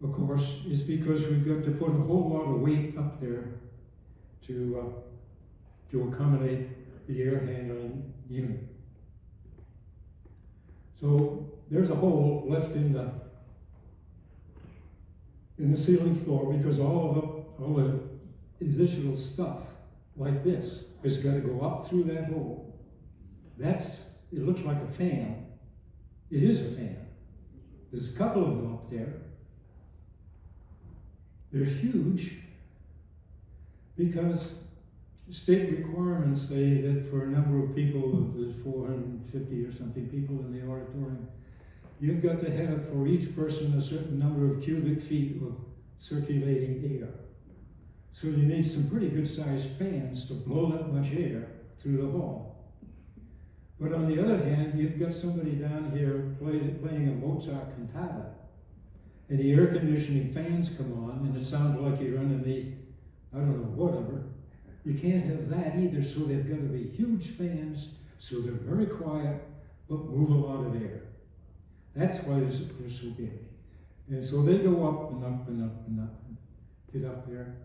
of course, is because we've got to put a whole lot of weight up there to accommodate the air handling unit. So there's a hole left in the ceiling floor because all the additional stuff like this has got to go up through that hole. It looks like a fan. It is a fan. There's a couple of them up there. They're huge because state requirements say that for a number of people, there's 450 or something people in the auditorium, you've got to have for each person a certain number of cubic feet of circulating air. So you need some pretty good sized fans to blow that much air through the hall. But on the other hand, you've got somebody down here playing a Mozart cantata, and the air conditioning fans come on, and it sounds like you're underneath, I don't know, whatever. You can't have that either, so they've got to be huge fans, so they're very quiet, but move a lot of air. That's why they're so big. And so they go up and up and up and up and get up there.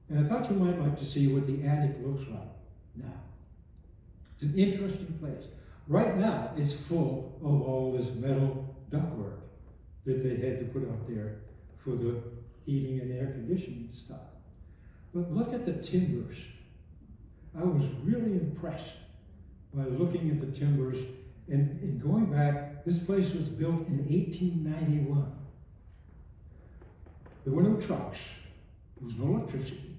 And I thought you might like to see what the attic looks like now. It's an interesting place. Right now, it's full of all this metal ductwork that they had to put up there for the heating and air conditioning stuff. But look at the timbers. I was really impressed by looking at the timbers and going back. This place was built in 1891. There were no trucks. There was no electricity.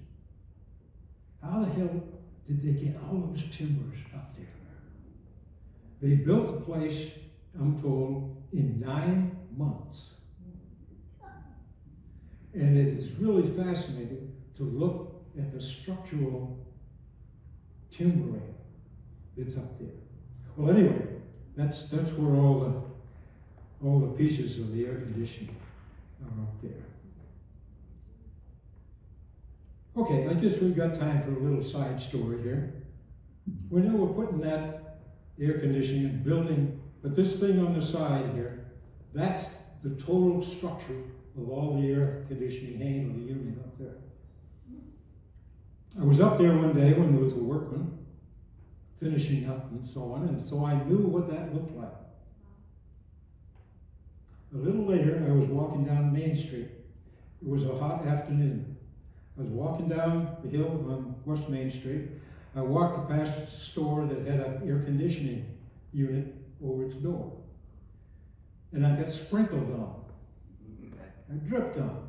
How the hell did they get all those timbers up there? They built the place, I'm told, in 9 months. And it is really fascinating to look at the structural timbering that's up there. Well, anyway, that's where all all the pieces of the air conditioning are up there. Okay, I guess we've got time for a little side story here. When they were putting that air conditioning and building, but this thing on the side here, that's the total structure of all the air conditioning hanging on the unit up there. I was up there one day when there was a workman finishing up and so on, and so I knew what that looked like. A little later, I was walking down Main Street. It was a hot afternoon. I was walking down the hill on West Main Street. I walked past a store that had an air conditioning unit over its door. And I got sprinkled on. I dripped on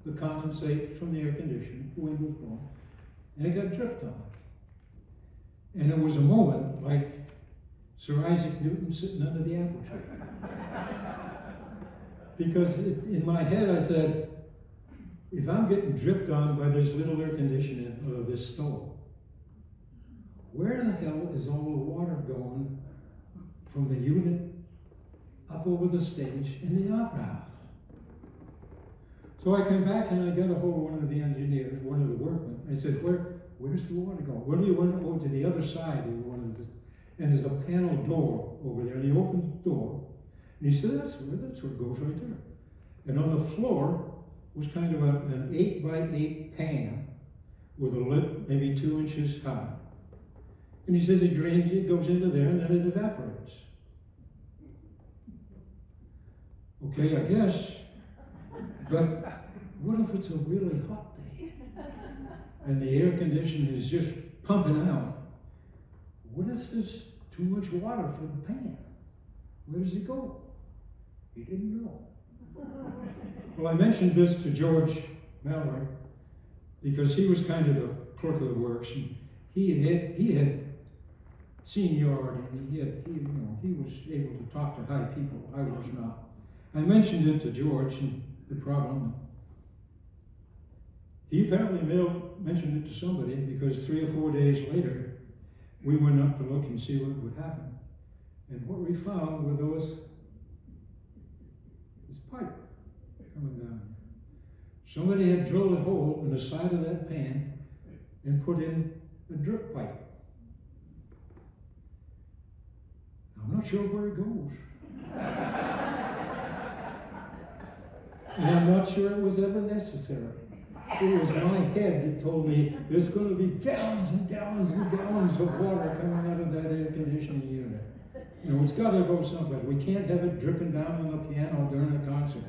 the condensate from the air conditioning, the wind was blowing, and it got dripped on. And it was a moment like Sir Isaac Newton sitting under the apple tree. Because in my head I said, if I'm getting dripped on by this little air conditioning or this stove, where the hell is all the water going from the unit up over the stage in the opera house? So I came back and I got a hold of one of the engineers, one of the workmen. I said, where's the water going? Well, he went over to the other side of one of this, and there's a panel door over there. And he opened the door, and he said, that's where it goes right there. And on the floor was kind of an 8x8 pan with a lip maybe 2 inches high. And he says it drains, it goes into there, and then it evaporates. Okay, I guess. But what if it's a really hot day and the air conditioner is just pumping out? What if there's too much water for the pan? Where does it go? He didn't know. Well, I mentioned this to George Mallory because he was kind of the clerk of the works, and he had seniority, and he was able to talk to high people. I was not. I mentioned it to George and the problem. He apparently mentioned it to somebody because 3 or 4 days later, we went up to look and see what would happen. And what we found were this pipe coming down. Somebody had drilled a hole in the side of that pan and put in a drip pipe. I'm not sure where it goes. And I'm not sure it was ever necessary. It was my head that told me there's going to be gallons and gallons and gallons of water coming out of that air conditioning unit. You know, it's got to go someplace. We can't have it dripping down on the piano during a concert.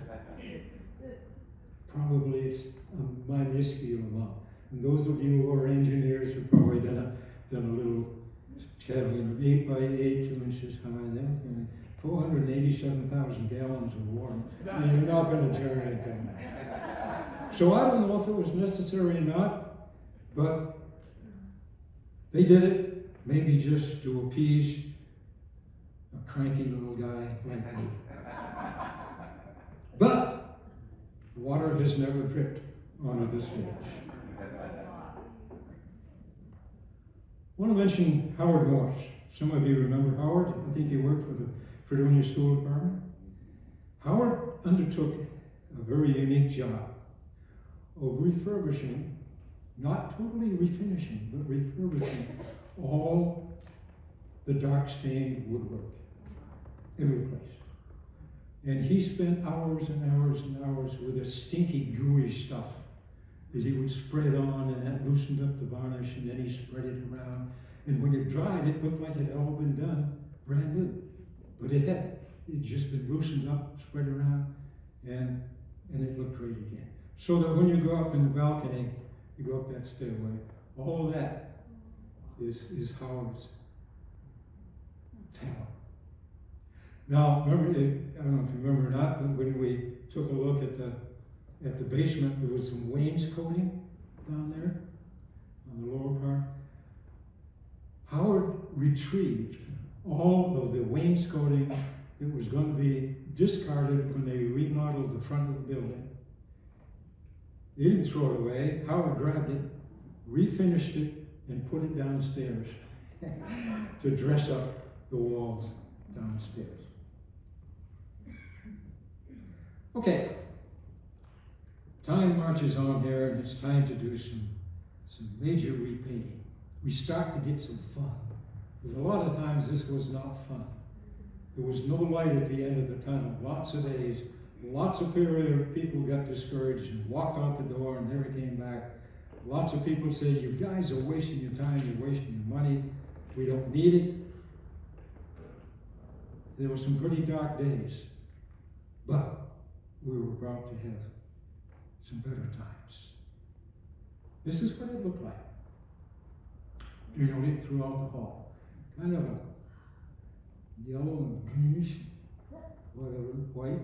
Probably it's a minuscule amount. And those of you who are engineers have probably done a little channel, 8x8, 2 inches high, then 487,000 gallons of water. And you're not going to generate that. So I don't know if it was necessary or not, but they did it, maybe just to appease a cranky little guy like me. But water has never dripped onto this stage. I want to mention Howard Morse. Some of you remember Howard. I think he worked for the Fredonia School Department. Howard undertook a very unique job of refurbishing, not totally refinishing, but refurbishing all the dark stained woodwork, every place. And he spent hours and hours and hours with a stinky, gooey stuff that he would spread on, and that loosened up the varnish, and then he spread it around. And when it dried, it looked like it had all been done brand new. But it hadn't. It just been loosened up, spread around, and it looked great again. So that when you go up in the balcony, you go up that stairway, all of that is Howard's talent. Now, remember, I don't know if you remember or not, but when we took a look at the basement, there was some wainscoting down there on the lower part. Howard retrieved all of the wainscoting that was going to be discarded when they remodeled the front of the building. They didn't throw it away. Howard grabbed it, refinished it, and put it downstairs to dress up the walls downstairs. Okay, time marches on here, and it's time to do some major repainting. We start to get some fun. Because a lot of times this was not fun. There was no light at the end of the tunnel. Lots of days, lots of people got discouraged and walked out the door and never came back. Lots of people said, you guys are wasting your time, you're wasting your money, we don't need it. There were some pretty dark days, but we were about to have some better times. This is what it looked like. You know, it throughout the hall. Kind of a yellow and greenish, whatever, white.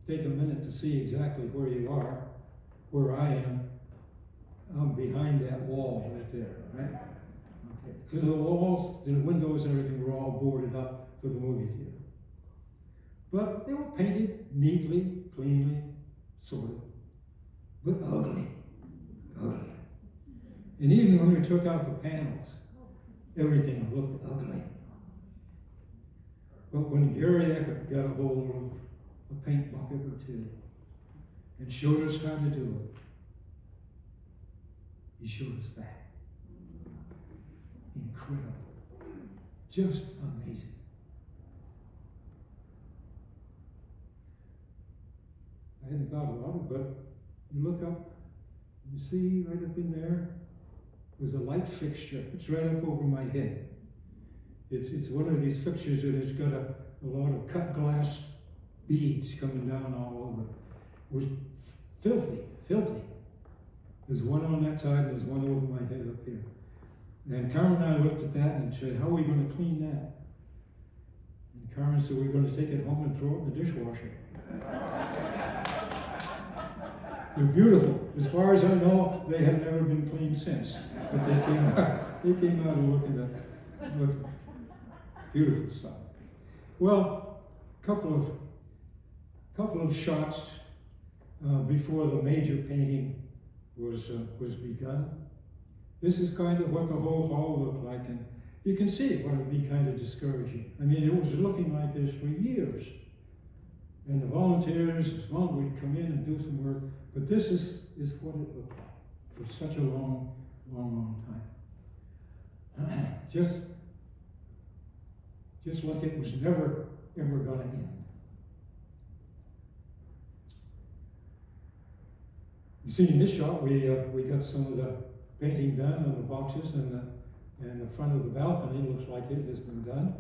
Take a minute to see exactly where you are, where I am. I'm behind that wall right there, right? Okay. Because the walls, the windows and everything were all boarded up for the movie theater. But they were painted neatly, cleanly, sort of, but ugly, ugly. And even when we took out the panels, everything looked ugly. But when Gary Eckert got a hold of a paint bucket or two and showed us how to do it, he showed us that. Incredible. Just amazing. I hadn't thought about it, but you look up, you see right up in there, was a light fixture. It's right up over my head. It's one of these fixtures and it's got a lot of cut glass beads coming down all over. It was filthy, filthy. There's one on that side and there's one over my head up here. And Carmen and I looked at that and said, how are we going to clean that? And Carmen said, we're going to take it home and throw it in the dishwasher. They're beautiful. As far as I know, they have never been cleaned since. But they came out and looked beautiful stuff. Well, couple of shots before the major painting was begun. This is kind of what the whole hall looked like, and you can see it would be kind of discouraging. I mean, it was looking like this for years. And the volunteers, would come in and do some work, but this is what it looked like for such a long, long, long time. Just like it was never, ever going to end. You see, in this shot, we got some of the painting done on the boxes, and the front of the balcony looks like it has been done.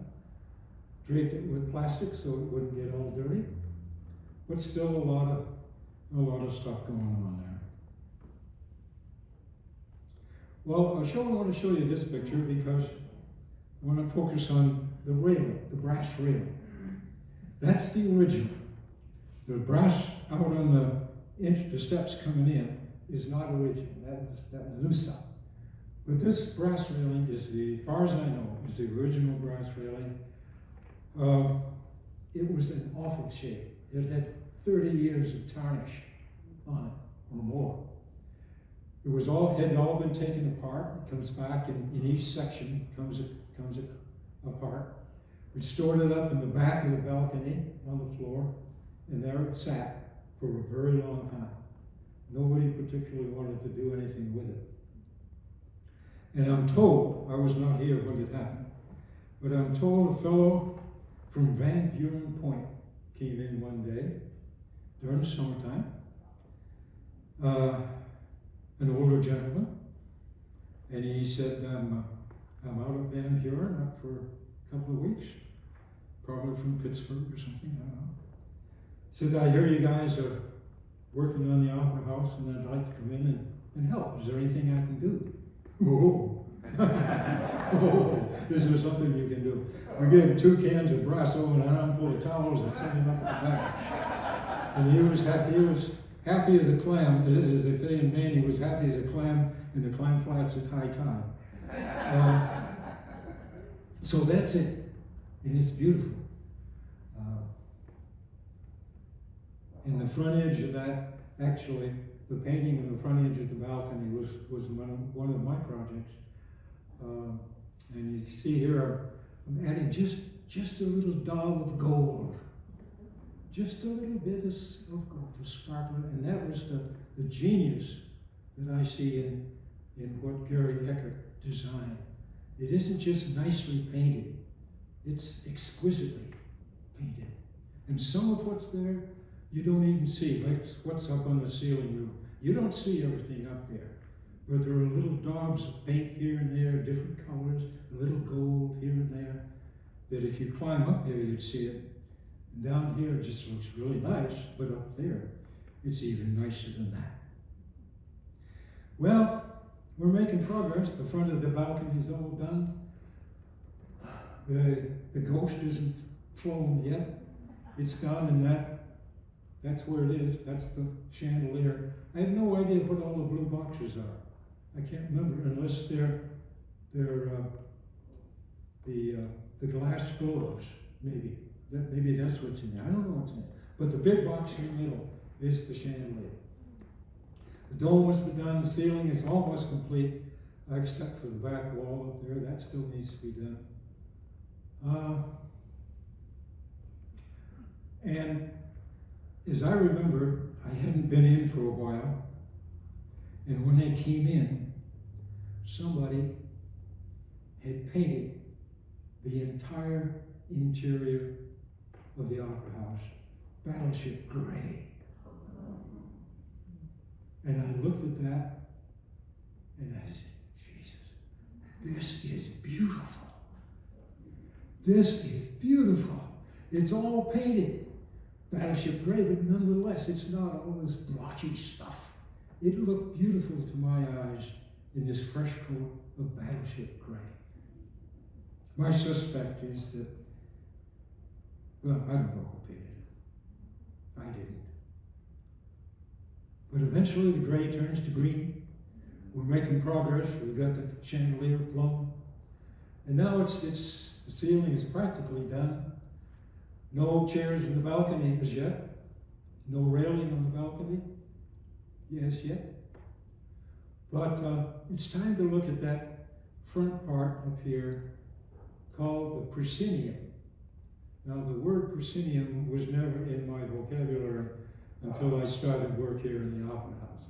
Draped it with plastic so it wouldn't get all dirty, but still a lot of stuff going on there. Well, I want to show you this picture because I want to focus on the railing, the brass railing. That's the original. The brass out on the steps coming in is not original. That was new stuff. But this brass railing is as far as I know, is the original brass railing. It was in awful shape. It had 30 years of tarnish on it or more. It had all been taken apart. It comes back in each section comes apart. We stored it up in the back of the balcony on the floor, and there it sat for a very long time. Nobody particularly wanted to do anything with it. And I'm told, I was not here when it happened, but I'm told a fellow from Van Buren Point came in one day during the summertime, an older gentleman, and he said, I'm out of Van Buren up for a couple of weeks, probably from Pittsburgh or something, I don't know. He says, I hear you guys are working on the Opera House and I'd like to come in and help. Is there anything I can do? Oh, this is something you can do. We gave him 2 cans of Brasso and an armful of towels and sent him up at the back. And he was happy as a clam, as they say in Maine, he was happy as a clam in the clam flats at high tide. So that's it, and it's beautiful. And the front edge of that, actually, the painting of the front edge of the balcony was one of my projects. And you see here, I'm adding just a little daub of gold just a little bit of gold to sparkle, and that was the genius that I see in what Gary Eckert designed. It isn't just nicely painted, it's exquisitely painted. And some of what's there you don't even see, like what's up on the ceiling roof. You don't see everything up there, but there are little daubs of paint here and there, different colors, a little gold here and there, that if you climb up there you'd see it. And down here it just looks really nice, but up there it's even nicer than that. Well, we're making progress. The front of the balcony is all done. The ghost isn't flown yet. It's done, and that's where it is. That's the chandelier. I have no idea what all the blue boxes are. I can't remember, unless they're the glass globes, maybe. Maybe that's what's in there. I don't know what's in it. But the big box in the middle is the chandelier. The dome was done, the ceiling is almost complete, except for the back wall up there. That still needs to be done. And as I remember, I hadn't been in for a while, and when they came in, somebody had painted the entire interior of the Opera House battleship gray. And I looked at that, and I said, Jesus, this is beautiful. This is beautiful. It's all painted battleship gray, but nonetheless, it's not all this blotchy stuff. It looked beautiful to my eyes in this fresh coat of battleship gray. My suspect is that, well, I don't know who painted it. I didn't. But eventually the gray turns to green. We're making progress. We've got the chandelier flown. And now the ceiling is practically done. No chairs in the balcony as yet. No railing on the balcony. Yes, yet. But it's time to look at that front part up here called the proscenium. Now the word proscenium was never in my vocabulary until I started work here in the Opera House.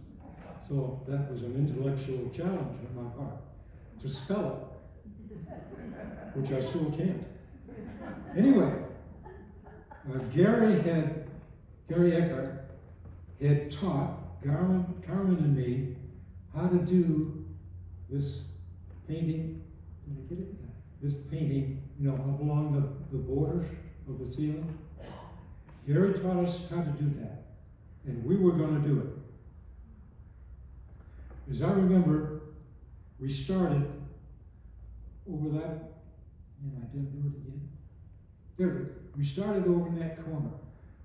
So that was an intellectual challenge on my part, to spell it, which I still can't. Anyway, Gary Eckert had taught Carmen and me how to do this painting. Did I get it? This painting, along the borders of the ceiling. Gary taught us how to do that, and we were going to do it. As I remember, we started over that, I didn't do it again. There, we started over in that corner.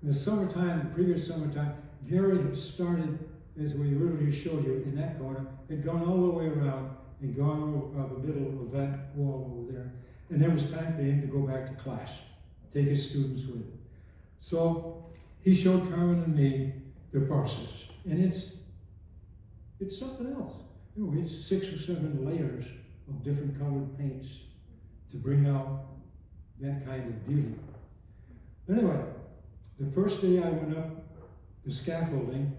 In the previous summertime, Gary had started, as we earlier showed you, in that corner, had gone all the way around and gone over the middle of that wall over there. And there was time for him to go back to class, take his students with him. So he showed Carmen and me the process. And it's something else. It's 6 or 7 layers of different colored paints to bring out that kind of beauty. Anyway, the first day I went up the scaffolding,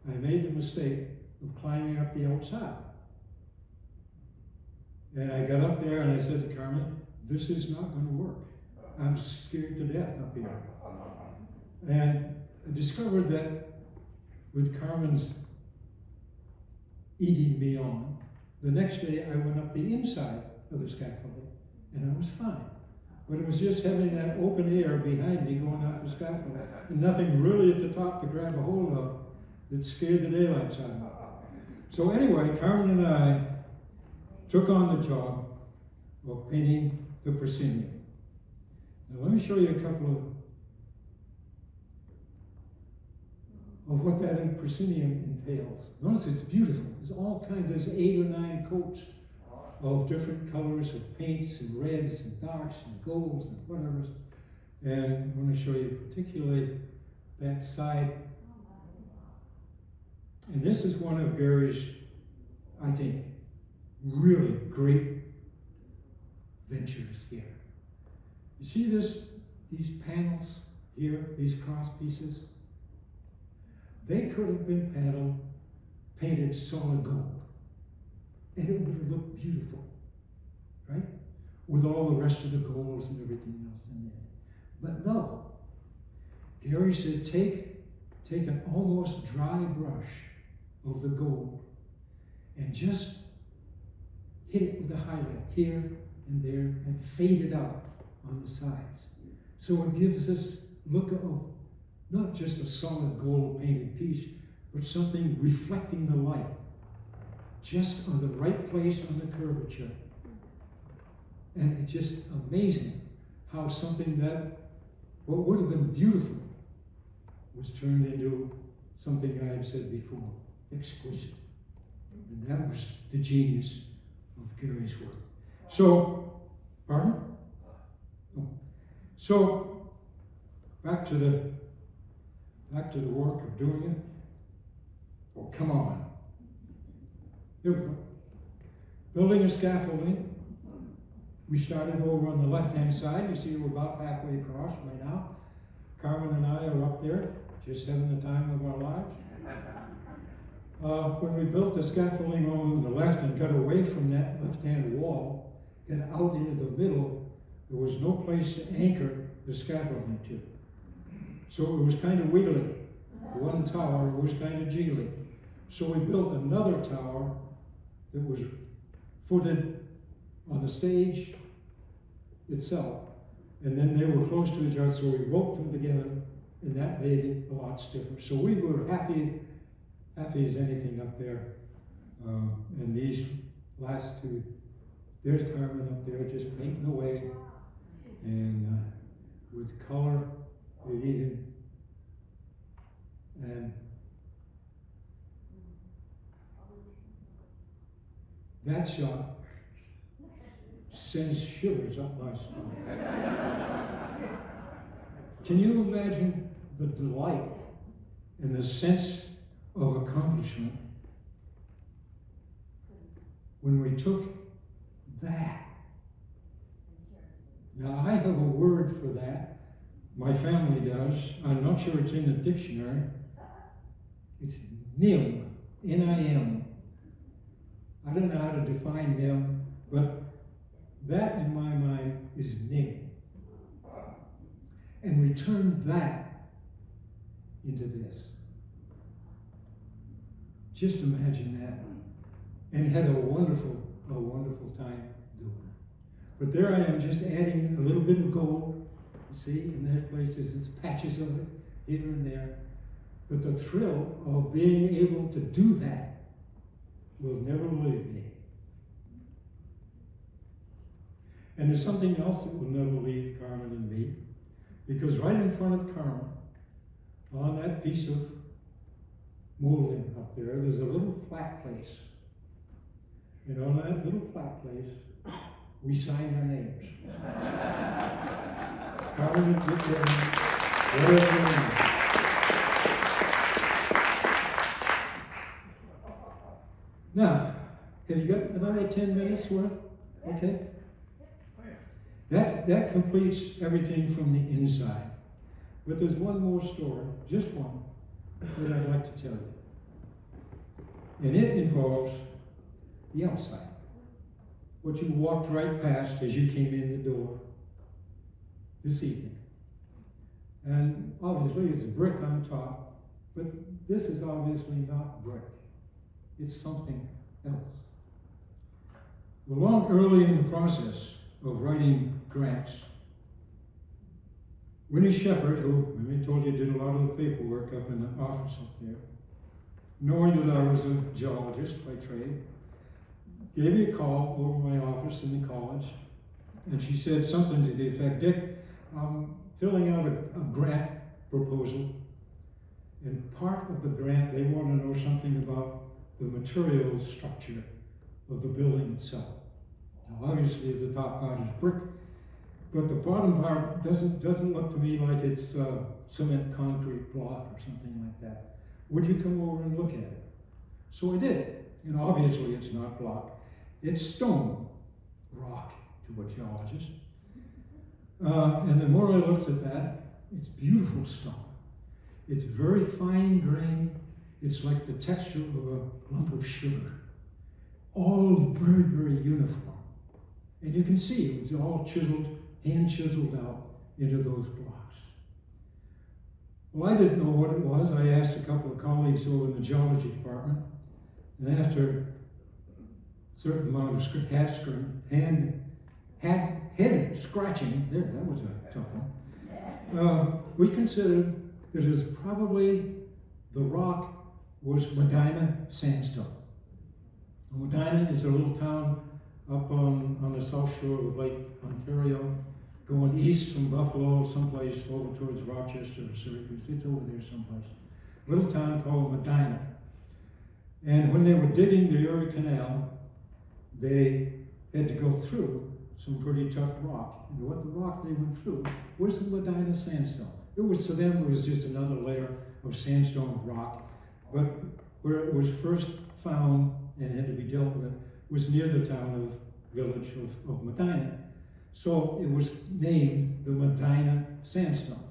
I made the mistake of climbing up the outside. And I got up there and I said to Carmen, this is not going to work. I'm scared to death up here. And I discovered that with Carmen's egging me on, the next day I went up the inside of the scaffolding and I was fine. But it was just having that open air behind me going up the scaffolding and nothing really at the top to grab a hold of that scared the daylights out of me. So anyway, Carmen and I took on the job of painting the proscenium. Now let me show you a couple of what that proscenium entails. Notice it's beautiful. There's all kinds, there's 8 or 9 coats of different colors of paints and reds and darks and golds and whatever. And I want to show you particularly that side. And this is one of Gary's, I think, really great ventures here. You see these panels? here, these cross pieces, they could have been painted solid gold. And it would have looked beautiful, right? With all the rest of the golds and everything else in there. But no. Gary said, take an almost dry brush of the gold and just hit it with a highlight here and there and fade it out on the sides. So it gives this look of not just a solid gold painted piece, but something reflecting the light just on the right place on the curvature. And it's just amazing how something that, what would have been beautiful, was turned into something I have said before, exquisite. And that was the genius of Gary's work. So, pardon? Oh. So, back to the work of doing it. Oh, come on. Here we go. Building a scaffolding. We started over on the left-hand side. You see we're about halfway across right now. Carmen and I are up there, just having the time of our lives. When we built the scaffolding on the left and got away from that left-hand wall, got out into the middle, there was no place to anchor the scaffolding to. So it was kind of wiggly. One tower was kind of jiggly. So we built another tower that was footed on the stage itself. And then they were close to each other, so we roped them together, and that made it a lot stiffer. So we were happy as anything up there. And these last two, there's Carmen up there just painting away, and with color, and that shot sends shivers up my spine. Can you imagine the delight and the sense of accomplishment when we took that? Now, I have a word for that. My family does. I'm not sure it's in the dictionary. It's NIM, N-I-M. I don't know how to define them, but that in my mind is NIM. And we turned that into this. Just imagine that. And had a wonderful time doing it. But there I am just adding a little bit of gold. You see, in that places, it's patches of it here and there. But the thrill of being able to do that will never leave me. And there's something else that will never leave Carmen and me, because right in front of Carmen, on that piece of molding up there, there's a little flat place. And on that little flat place, we signed our names. Carmen and Gilman. Now, have you got another 10 minutes worth? Okay. That completes everything from the inside. But there's one more story, just one, that I'd like to tell you. And it involves the outside. What you walked right past as you came in the door this evening. And obviously it's brick on top, but this is obviously not brick. It's something else. Well, early in the process of writing grants, Winnie Shepherd, who I told you did a lot of the paperwork up in the office up there, knowing that I was a geologist by trade, gave me a call over my office in the college, and she said something to the effect, Dick, I'm filling out a grant proposal, and part of the grant, they want to know something about the material structure of the building itself. Now, obviously, the top part is brick, but the bottom part doesn't look to me like it's cement concrete block or something like that. Would you come over and look at it? So I did, and obviously it's not block. It's stone, rock to a geologist. And the more I looked at that, It's beautiful stone. It's very fine grained. It's like the texture of a lump of sugar. All very, very uniform. And you can see it was all chiseled, hand chiseled out into those blocks. Well, I didn't know what it was. I asked a couple of colleagues over in the geology department, and after a certain amount of head scratching, there, that was a tough one, we considered that it was probably the rock was Medina sandstone. Medina is a little town up on the south shore of Lake Ontario, going east from Buffalo, someplace over towards Rochester or Syracuse. It's over there someplace. A little town called Medina. And when they were digging the Erie Canal, they had to go through some pretty tough rock. And what the rock they went through was the Medina sandstone. It was, to them, it was just another layer of sandstone rock. But where it was first found and had to be dealt with was near the village of Medina. So it was named the Medina sandstone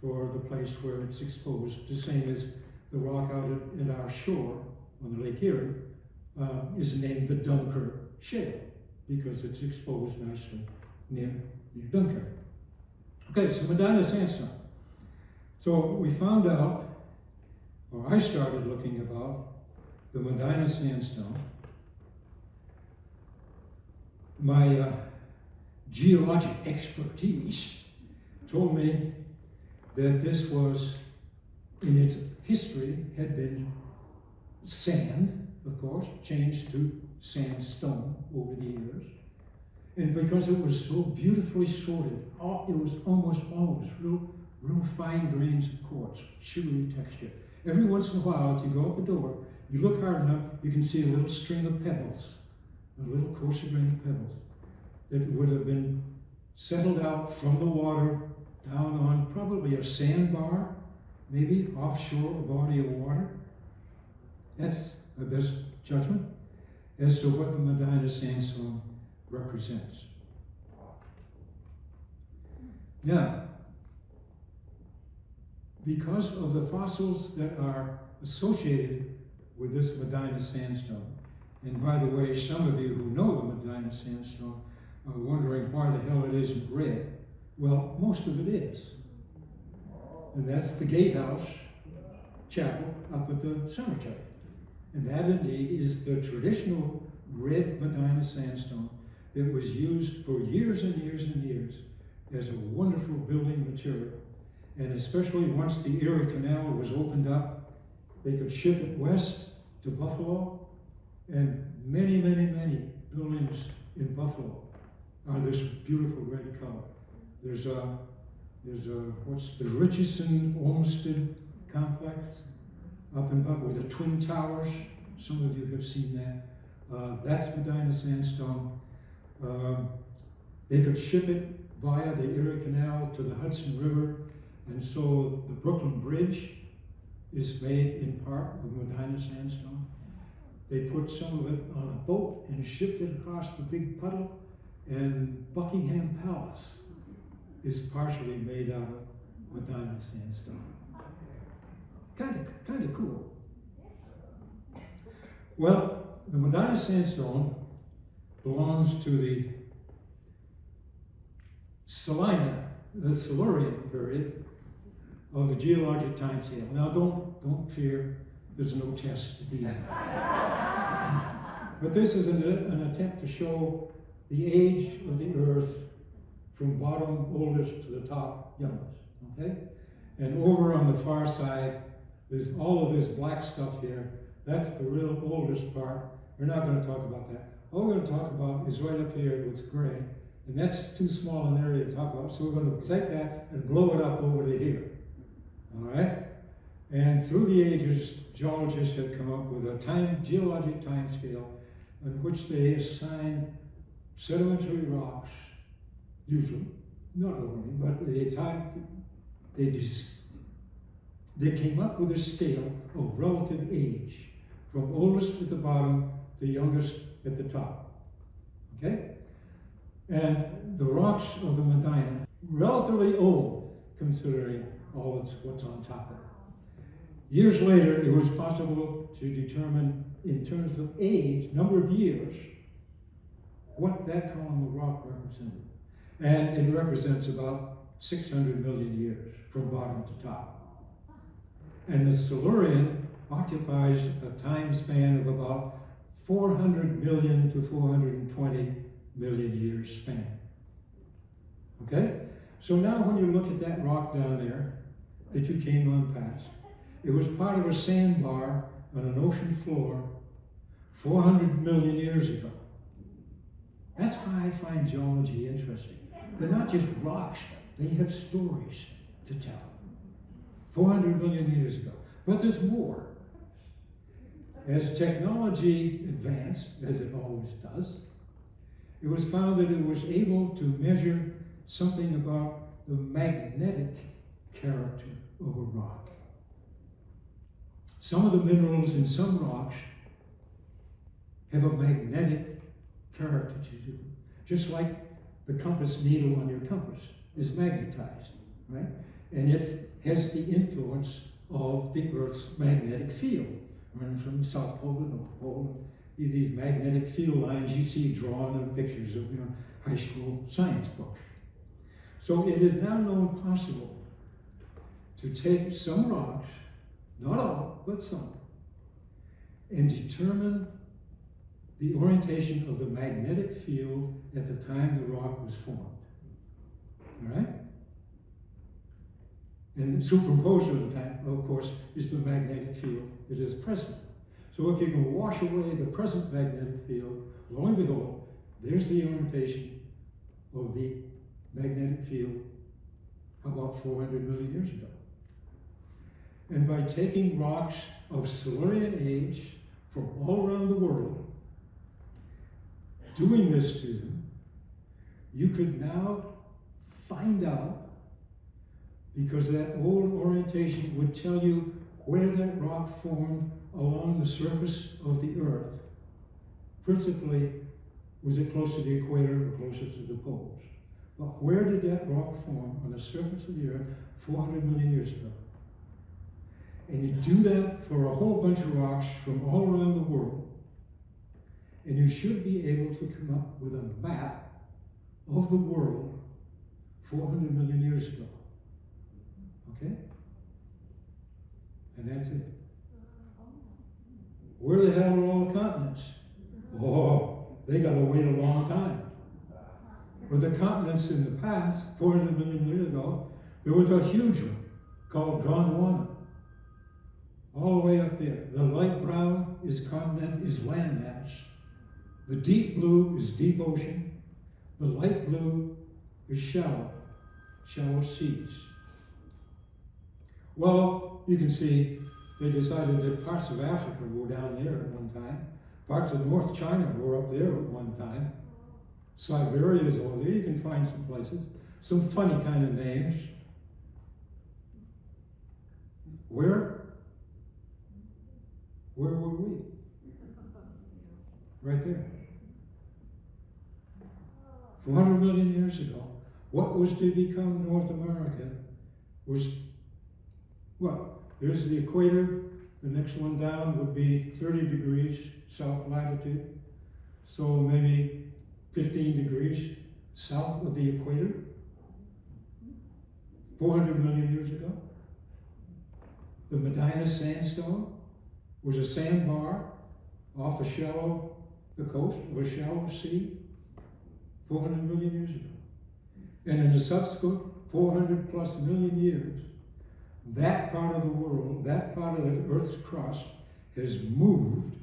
for the place where it's exposed, the same as the rock out at our shore on the Lake Erie is named the Dunkirk Shale because it's exposed nicely near Dunkirk. Okay, so Medina sandstone. So we found out, or I started looking about the Medina sandstone. My geologic expertise told me that this was, in its history, had been sand, of course, changed to sandstone over the years. And because it was so beautifully sorted, it was almost always real fine grains of quartz, sugary texture. Every once in a while, if you go out the door, you look hard enough, you can see a little string of pebbles, a little coarser grain of pebbles that would have been settled out from the water down on probably a sandbar, maybe offshore a body of water. That's my best judgment as to what the Medina sandstone represents. Now, because of the fossils that are associated with this Medina sandstone, and by the way, some of you who know the Medina sandstone are wondering why the hell it isn't red. Well, most of it is. And that's the gatehouse chapel up at the cemetery. And that indeed is the traditional red Medina sandstone that was used for years and years and years as a wonderful building material. And especially once the Erie Canal was opened up, they could ship it west to Buffalo, and many, many, many buildings in Buffalo are this beautiful red color. There's what's the Richardson Olmsted complex up in Buffalo with the Twin Towers. Some of you have seen that. That's Medina sandstone. They could ship it via the Erie Canal to the Hudson River, and so the Brooklyn Bridge is made in part of Medina sandstone. They put some of it on a boat and shipped it across the big puddle, and Buckingham Palace is partially made out of Medina sandstone. Kind of cool. Well, the Medina sandstone belongs to the Silurian period of the geologic time scale. Now, don't fear. There's no test at the end. But this is an attempt to show the age of the Earth from bottom oldest to the top youngest, okay? And over on the far side, there's all of this black stuff here. That's the real oldest part. We're not going to talk about that. All we're going to talk about is right up here, what's gray. And that's too small an area to talk about, so we're going to take that and blow it up over to here, all right? And through the ages, geologists have come up with a geologic time scale in which they assign sedimentary rocks, usually, not only, but they came up with a scale of relative age, from oldest at the bottom to youngest at the top, okay? And the rocks of the Medina, relatively old, considering all that's what's on top of it. Years later, it was possible to determine, in terms of age, number of years, what that column of rock represented. And it represents about 600 million years from bottom to top. And the Silurian occupies a time span of about 400 million to 420 million years span. Okay? So now when you look at that rock down there that you came on past, it was part of a sandbar on an ocean floor 400 million years ago. That's why I find geology interesting. They're not just rocks, they have stories to tell. 400 million years ago. But there's more. As technology advanced, as it always does, it was found that it was able to measure something about the magnetic character of a rock. Some of the minerals in some rocks have a magnetic character to them, just like the compass needle on your compass is magnetized, right? And it has the influence of the Earth's magnetic field, running from the South Pole to the North Pole. These magnetic field lines you see drawn in pictures of your high school science books. So it is now known possible to take some rocks, not all, but some, and determine the orientation of the magnetic field at the time the rock was formed. All right? And superimposed over time, of course, is the magnetic field that is present. So if you can wash away the present magnetic field, lo and behold, there's the orientation of the magnetic field about 400 million years ago. And by taking rocks of Silurian age from all around the world, doing this to them, you could now find out, because that old orientation would tell you where that rock formed along the surface of the Earth. Principally, was it close to the equator or closer to the poles? But where did that rock form on the surface of the Earth 400 million years ago? And you do that for a whole bunch of rocks from all around the world, and you should be able to come up with a map of the world 400 million years ago. Okay? And that's it. Where the hell are all the continents? Oh, they got to wait a long time. But the continents in the past, 400 million years ago, there was a huge one called Gondwana. All the way up there. The light brown is continent, is landmass. The deep blue is deep ocean. The light blue is shallow seas. Well, you can see they decided that parts of Africa were down there at one time. Parts of North China were up there at one time. Siberia is over there. You can find some places. Some funny kind of names. Where were we? Right there. 400 million years ago, what was to become North America was, well, there's the equator. The next one down would be 30 degrees south latitude. So maybe 15 degrees south of the equator. 400 million years ago. The Medina sandstone was a sandbar off the coast of a shallow sea 400 million years ago. And in the subsequent 400 plus million years, that part of the world, that part of the Earth's crust has moved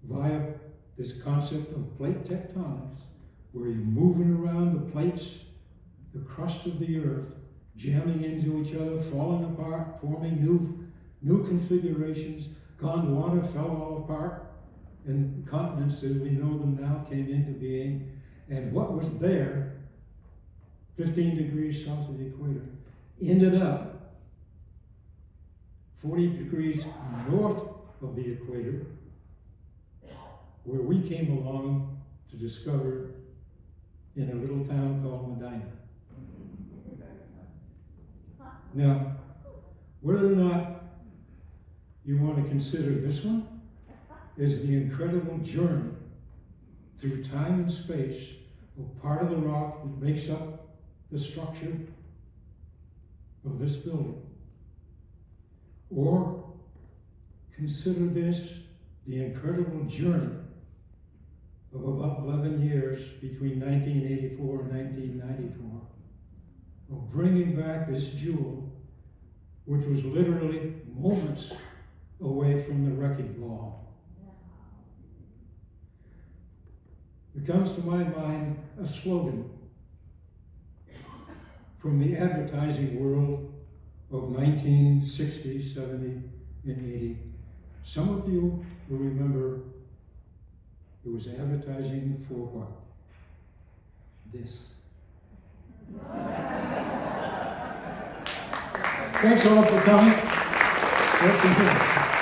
via this concept of plate tectonics, where you're moving around the plates, the crust of the Earth, jamming into each other, falling apart, forming new configurations. Gondwana fell all apart, and continents as we know them now came into being. And what was there, 15 degrees south of the equator, ended up 40 degrees north of the equator, where we came along to discover in a little town called Medina. Now, whether or not you want to consider this one as the incredible journey through time and space of part of the rock that makes up the structure of this building, or consider this the incredible journey of about 11 years between 1984 and 1994 of bringing back this jewel, which was literally moments away from the wrecking ball. It comes to my mind a slogan from the advertising world of 1960, 70, and 80. Some of you will remember it was advertising for what? This. Thanks all for coming. That's it.